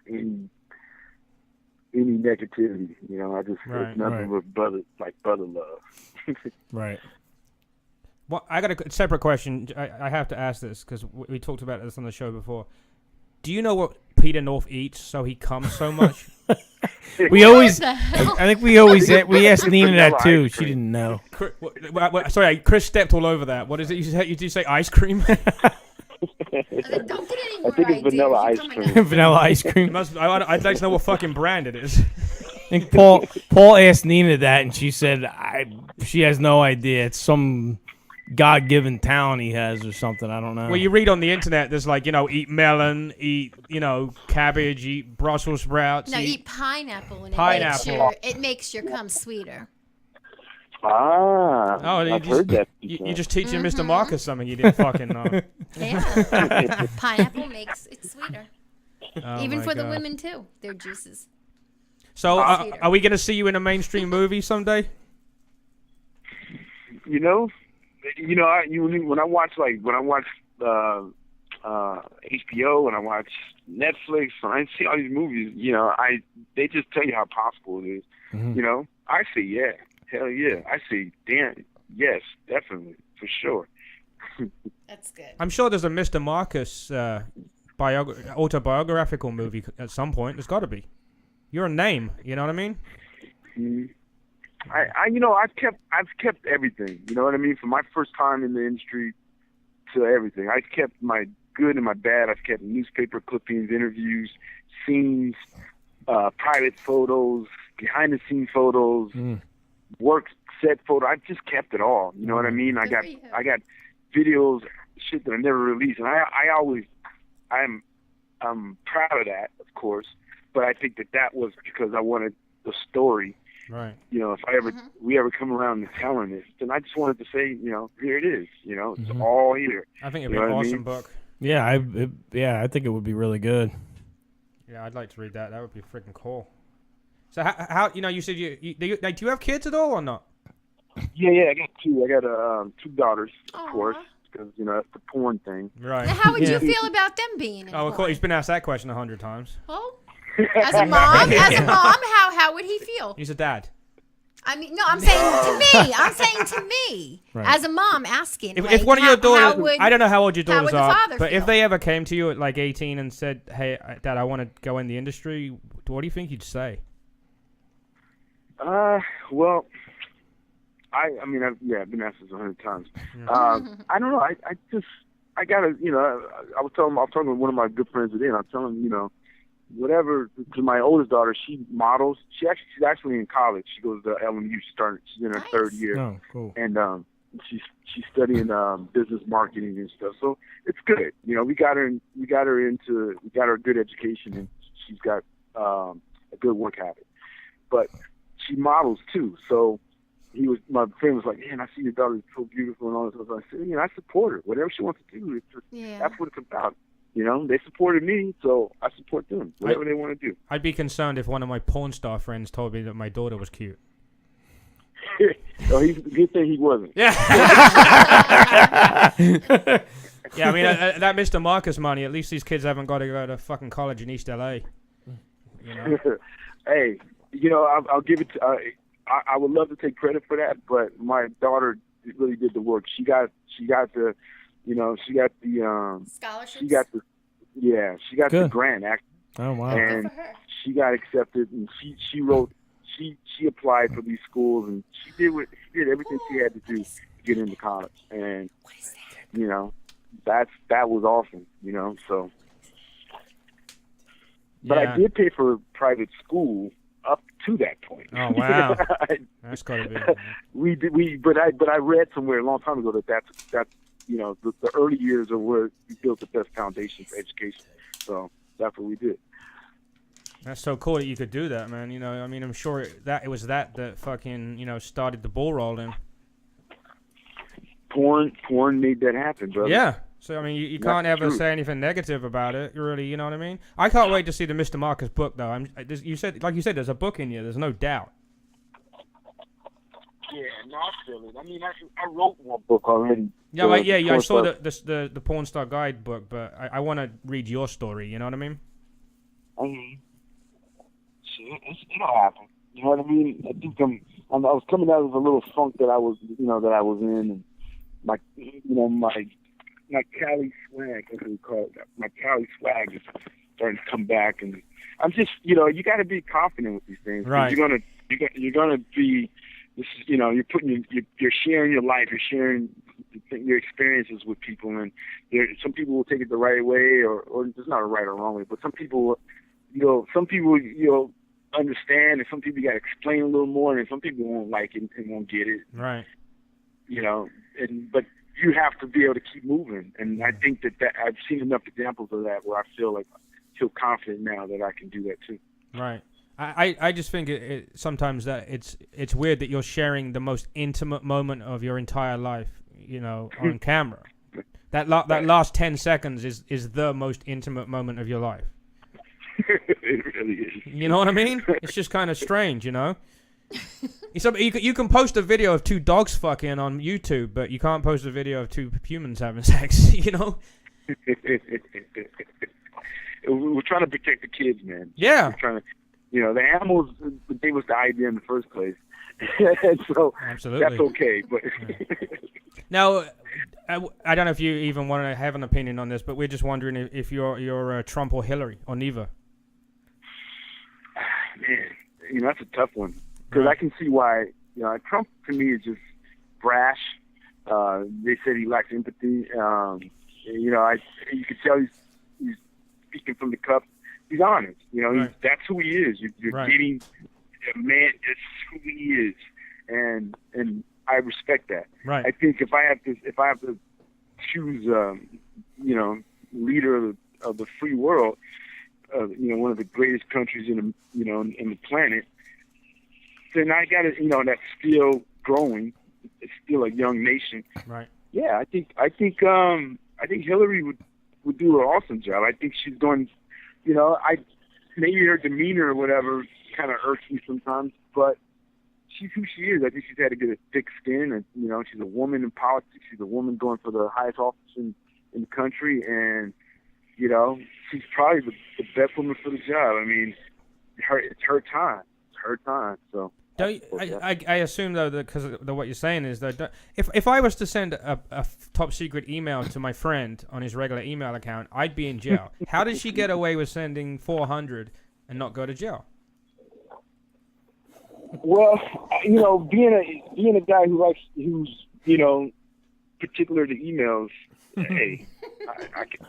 any negativity. You know, I just it's nothing but brother love. Right. Well, I got a separate question. I have to ask this because we talked about this on the show before. Do you know what Peter North eats so he comes so much? We always, I think we asked Nina that too. She didn't know. Sorry, Chris stepped all over that. What is it? Did you say ice cream? Don't get any more I think it's vanilla ice cream. Vanilla ice cream. I'd like to know what fucking brand it is. I think Paul asked Nina that, and she said she has no idea. It's some God-given talent he has or something. I don't know. Well, you read on the internet, there's like, you know, eat melon, eat, you know, cabbage, eat Brussels sprouts. No, eat pineapple, and it makes your cum sweeter. Ah, I've heard that. You're just teaching Mr. Marcus something you didn't fucking know. Yeah, pineapple makes it sweeter. Even for the women too, their juices. So, are we gonna see you in a mainstream movie someday? You know, when I watch HBO, when I watch Netflix, when I see all these movies, you know, they just tell you how possible it is. You know, I say yeah, hell yeah. I say damn, yes, definitely, for sure. That's good. I'm sure there's a Mr. Marcus autobiographical movie at some point. There's got to be. You're a name. You know what I mean? Mm-hmm. You know, I've kept everything. You know what I mean? From my first time in the industry to everything, I've kept my good and my bad. I've kept newspaper clippings, interviews, scenes, private photos, behind-the-scenes photos, work set photos. I've just kept it all. You know what I mean? I got videos, shit that I never released, and I'm proud of that, of course. But I think that was because I wanted the story. Right. You know, if we ever come around to telling this, then I just wanted to say, you know, here it is. You know, it's all here. I think it'd be an awesome book. Yeah, I think it would be really good. Yeah, I'd like to read that. That would be freaking cool. So how you know, you said do you have kids at all or not? Yeah, I got two. I got two daughters, of course, because you know that's the porn thing. Right. Now, how would you feel about them being in of course, he's been asked that question 100 times. Well, as a mom, how would he feel? He's a dad. I mean, no, I'm saying to me, Right. As a mom asking. If one of your daughters, I don't know how old your how daughters would the are, father but feel? if they ever came to you at like 18 and said, "Hey, Dad, I want to go in the industry," what do you think you'd say? Well, I mean, I've been asked this 100 times. I don't know. I gotta, I was talking with one of my good friends today, and I was telling him, whatever. Because my oldest daughter, she models. She's actually in college. She goes to LMU. She's in her third year. Oh, cool. And she's studying business marketing and stuff. So it's good. We got her a good education, and she's got a good work habit. But she models too. So my friend was like, man, I see your daughter is so beautiful and all this stuff. I said, I support her. Whatever she wants to do, that's what it's about. They supported me, so I support them. Whatever they want to do. I'd be concerned if one of my porn star friends told me that my daughter was cute. Oh, good thing he wasn't. Yeah. Yeah, I mean, that Mr.Marcus money, at least these kids haven't got to go to fucking college in East LA. Hey, I'll give it to... I would love to take credit for that, but my daughter really did the work. She got the scholarships. She got the grant actually. Oh wow! And she got accepted, and she wrote. She applied for these schools, and she did everything she had to do to get into college. And that was awesome. So. But I did pay for private school up to that point. Oh wow, that's gotta be. But I read somewhere a long time ago that's the early years are where we built the best foundation for education. So that's what we did. That's so cool that you could do that, man. I mean, I'm sure that it was that fucking started the ball rolling. Porn made that happen, brother. Yeah. So I mean, you can't ever say anything negative about it. Really, you know what I mean? I can't wait to see the Mr.Marcus book, though. You said, there's a book in you. There's no doubt. Yeah, not really. I mean, I wrote one book already. Yeah, I saw the Porn Star Guide book, but I want to read your story. You know what I mean? It'll happen. You know what I mean? I think I was coming out of a little funk that I was in, and my Cali swag, as we call it, my Cali swag is starting to come back, and I'm just, you got to be confident with these things. Right. You're gonna be, you're sharing your life, you're sharing your experiences with people, and some people will take it the right way, or there's not a right or wrong way, but some people understand, and some people you got to explain a little more, and some people won't like it and won't get it. Right. But you have to be able to keep moving, and I think that I've seen enough examples of that where I feel confident now that I can do that too. Right. I just think it sometimes that it's weird that you're sharing the most intimate moment of your entire life, on camera. That last 10 seconds is the most intimate moment of your life. It really is. You know what I mean? It's just kind of strange, You can post a video of two dogs fucking on YouTube, but you can't post a video of two humans having sex, We're trying to protect the kids, man. Yeah. We're trying to, the animals gave us the idea in the first place. And so absolutely. That's okay. But now, I don't know if you even want to have an opinion on this, but we're just wondering if you're Trump or Hillary or neither. Man, that's a tough one. Because I can see why, Trump to me is just brash. They said he lacks empathy. You could tell he's speaking from the cup. He's honest. Right. That's who he is. You're right. getting a man. That's who he is, and I respect that. Right. I think if I have to choose, leader of the free world, one of the greatest countries in the planet, then I got to, that's still growing. It's still a young nation. Right. Yeah, I think Hillary would do an awesome job. I think she's going, maybe her demeanor or whatever kind of irks me sometimes, but she's who she is. I think she's had to get a thick skin, and she's a woman in politics. She's a woman going for the highest office in the country, and she's probably the best woman for the job. I mean, it's her time. It's her time. So. I assume though that because what you're saying is that if I was to send a top secret email to my friend on his regular email account, I'd be in jail. How did she get away with sending 400 and not go to jail? Well, being a guy who's particular to emails. Hey, I can.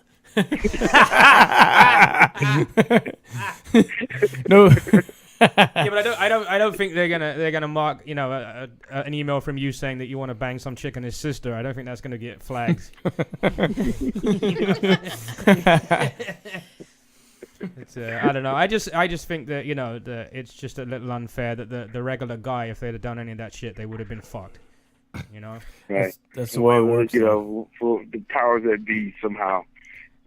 No. Yeah, but I don't think they're gonna mark an email from you saying that you want to bang some chick and his sister. I don't think that's gonna get flagged. I don't know. I just think that that it's just a little unfair that the regular guy, if they'd have done any of that shit, they would have been fucked. Right. That's the way it works. For the powers that be somehow.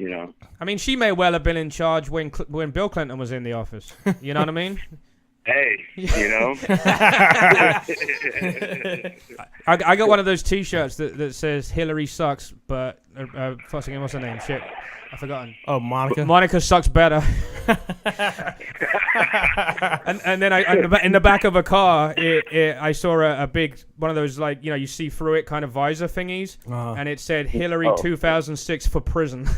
I mean, she may well have been in charge when Bill Clinton was in the office. You know what I mean? Hey, I got one of those T-shirts that says Hillary sucks, but what's her name? Shit, I've forgotten. Oh, Monica. Monica sucks better. and then in the back of a car, I saw a big one of those you see through it kind of visor thingies, and it said Hillary 2006 for prison.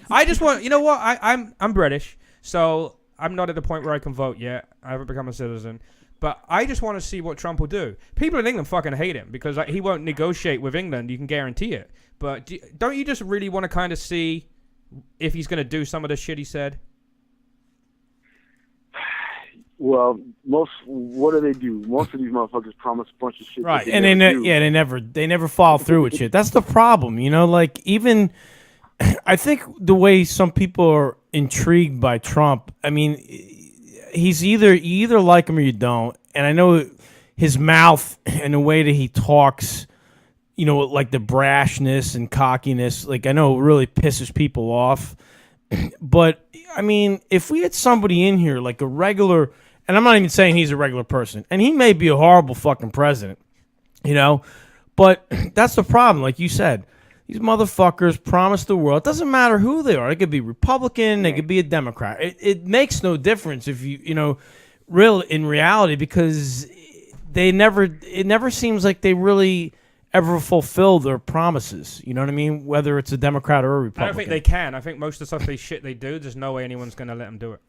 I just want what I'm British, so I'm not at the point where I can vote yet. I haven't become a citizen. But I just want to see what Trump will do. People in England fucking hate him because he won't negotiate with England. You can guarantee it. But don't you just really want to kind of see if he's going to do some of the shit he said? Well, what do they do? Most of these motherfuckers promise a bunch of shit. Right, and they never follow through with shit. That's the problem, even I think the way some people are intrigued by Trump. I mean, he's you either like him or you don't. And I know his mouth and the way that he talks, like the brashness and cockiness, I know it really pisses people off. But I mean, if we had somebody in here like a regular, and I'm not even saying he's a regular person, and he may be a horrible fucking president, but that's the problem. Like you said, these motherfuckers promise the world. It doesn't matter who they are. They could be Republican. They could be a Democrat. It makes no difference if real in reality, because it never seems like they really ever fulfill their promises. You know what I mean? Whether it's a Democrat or a Republican. I don't think they can. I think most of the stuff they do, there's no way anyone's going to let them do it.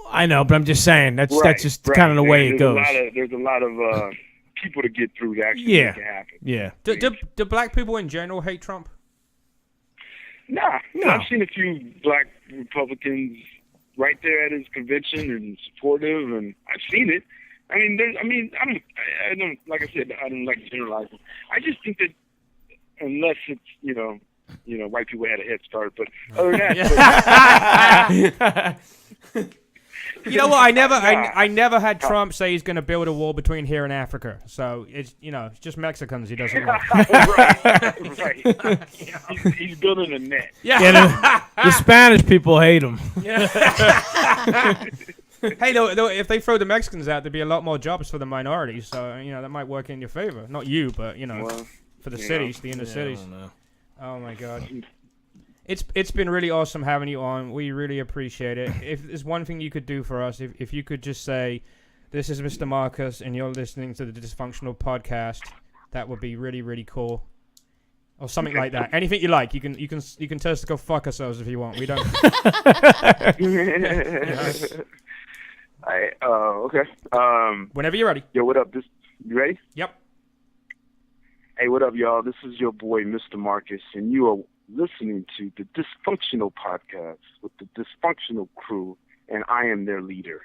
I know, but I'm just saying that's just kind of the way it goes. There's a lot of people to get through to actually make it happen. Yeah. Do black people in general hate Trump? Nah. I've seen a few black Republicans right there at his convention and supportive, and I've seen it. I don't like I said, I don't like to generalize it. I just think that unless it's white people had a head start, but other than that. You know what? I never had Trump say he's going to build a wall between here and Africa. So it's just Mexicans he doesn't like. right. He's building a net. Yeah, the Spanish people hate him. Yeah. Hey, though, if they throw the Mexicans out, there'd be a lot more jobs for the minorities. So that might work in your favor. Not you, but for the cities, the inner cities. Oh my God. It's been really awesome having you on. We really appreciate it. If there's one thing you could do for us, if you could just say, "This is Mr. Marcus, and you're listening to the Dysfunctional podcast," that would be really, really cool, or something like that. Anything you like, you can tell us to go fuck ourselves if you want. We don't. Okay. Whenever you're ready. Yo, what up? You ready? Yep. Hey, what up, y'all? This is your boy, Mr. Marcus, and you are listening to the Dysfunctional podcast with the Dysfunctional crew, and I am their leader.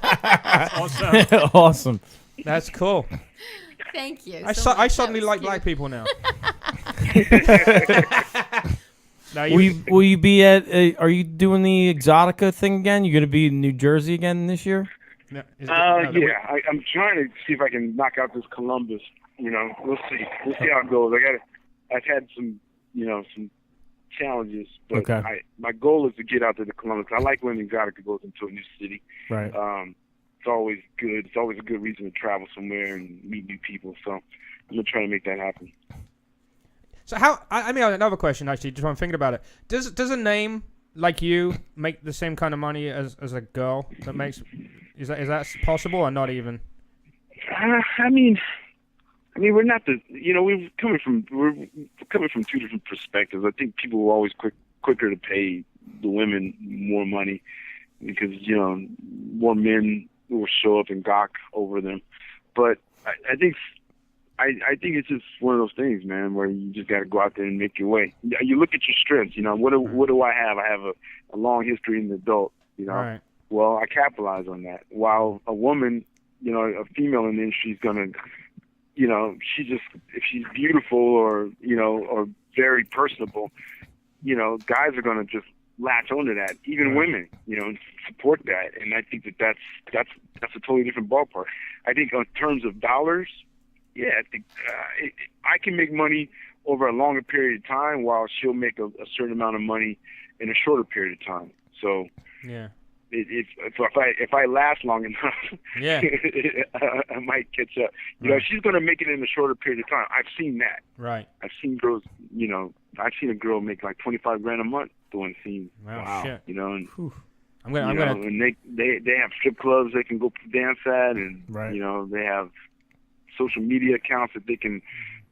Awesome. Awesome. That's cool. Thank you. I suddenly like black people now. Will you be at? Are you doing the Exotica thing again? You going to be in New Jersey again this year? Yeah. I'm trying to see if I can knock out this Columbus. We'll see. We'll see how it goes. I've had some challenges, but my goal is to get out to the Columbus. I like when Exotica goes into a new city. Right. It's always good. It's always a good reason to travel somewhere and meet new people. So I'm gonna try to make that happen. So another question actually, just while I'm thinking about it. Does a name like you make the same kind of money as a girl that makes? Is that possible or not even? We're not we're coming from two different perspectives. I think people were always quicker to pay the women more money because more men will show up and gawk over them. But I think it's just one of those things, man, where you just got to go out there and make your way. You look at your strengths. What do I have? I have a long history in the adult. Right. Well, I capitalize on that. While a woman, a female in the industry is gonna, if she's beautiful or very personable, guys are gonna just latch onto that. Even women, support that. And I think that's a totally different ballpark. I think in terms of dollars, yeah, I think I can make money over a longer period of time while she'll make a certain amount of money in a shorter period of time. So yeah. If I last long enough, yeah, I might catch up. She's gonna make it in a shorter period of time. I've seen that. Right. I've seen girls. I've seen a girl make like $25,000 a month doing scenes. Wow. Shit. And I'm gonna. And they have strip clubs they can go dance at, and right. They have social media accounts that they can,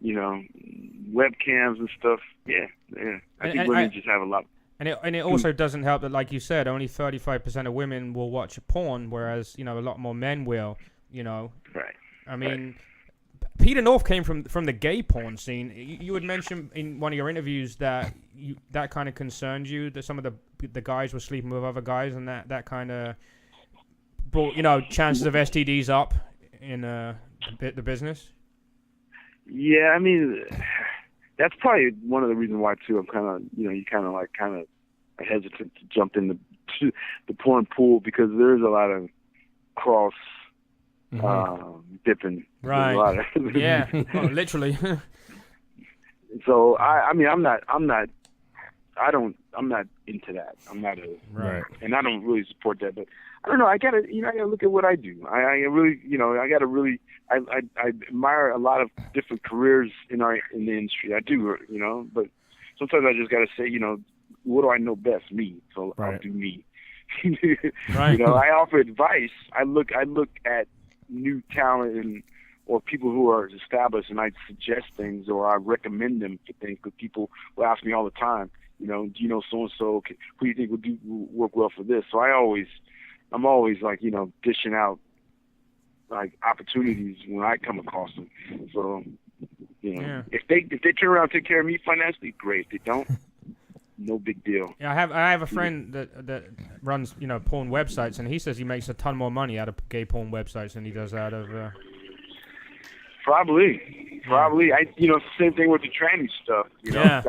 webcams and stuff. Yeah. I think women just have a lot. And it also doesn't help that, like you said, only 35% of women will watch porn, whereas a lot more men will. Right. I mean, Peter North came from the gay porn scene. You had mentioned in one of your interviews that that kind of concerned you, that some of the guys were sleeping with other guys, and that kind of brought chances of STDs up in the business. Yeah, I mean, that's probably one of the reasons why too. I'm kind of hesitant to jump in the porn pool because there's a lot of cross dipping. Right. A lot of yeah. Oh, literally. So I'm not into that. I'm not right. And I don't really support that. But I don't know. I gotta look at what I do. I really, I admire a lot of different careers in the industry. I do, but sometimes I just gotta say, what do I know best? Me. So right. I'll do me. Right. I offer advice. I look at new talent or people who are established, and I suggest things or I recommend them for things because people will ask me all the time, do you know so and so? Who do you think would work well for this? So I'm always like dishing out like opportunities when I come across them. So yeah. if they turn around and take care of me financially, great. If they don't, no big deal. Yeah, I have a friend that runs porn websites, and he says he makes a ton more money out of gay porn websites than he does out of. Probably. Same thing with the tranny stuff. Yeah.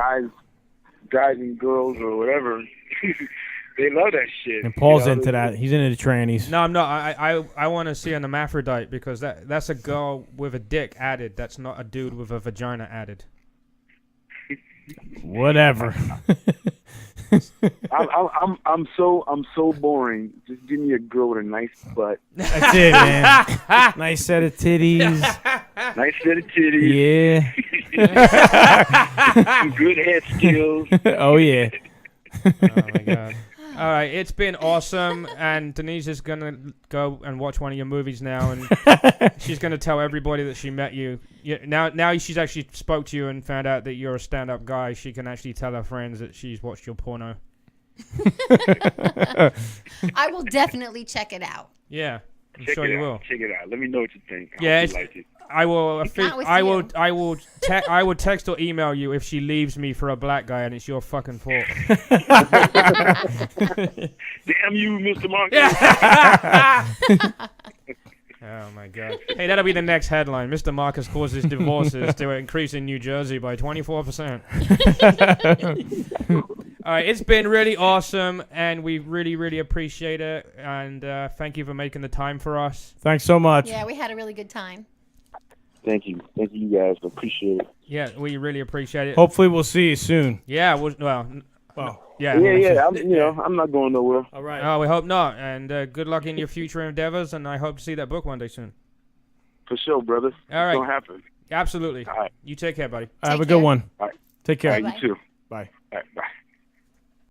Guys and girls or whatever. They love that shit. And Paul's into that. He's into the trannies. No, I'm not. I want to see an hermaphrodite because that's a girl with a dick added. That's not a dude with a vagina added. Whatever. I'm so boring. Just give me a girl with a nice butt. That's it, man. Nice set of titties. Nice set of titties. Yeah. Some good head skills. Oh yeah. Oh my god. All right, it's been awesome, and Denise is gonna go and watch one of your movies now, and she's gonna tell everybody that she met you. Now she's actually spoke to you and found out that you're a stand-up guy. She can actually tell her friends that she's watched your porno. I will definitely check it out. Yeah, I'm sure you will. Check it out. Let me know what you think. Yeah, I will. Not with I you. will. I will text or email you if she leaves me for a black guy, and it's your fucking fault. Damn you, Mr. Marcus. Yeah. Oh my god. Hey, that'll be the next headline. Mr. Marcus causes divorces to increase in New Jersey by 24%. All right, it's been really awesome, and we really, really appreciate it. And thank you for making the time for us. Thanks so much. Yeah, we had a really good time. Thank you, you guys. Appreciate it. Yeah, we really appreciate it. Hopefully, we'll see you soon. Yeah, yeah. I'm not going nowhere. All right. Oh, we hope not. And good luck in your future endeavors, and I hope to see that book one day soon. For sure, brother. All right. It's gonna happen. Absolutely. All right. You take care, buddy. Have a Take good care. one. All right. Take care. All right, you too. Bye. All right. Bye.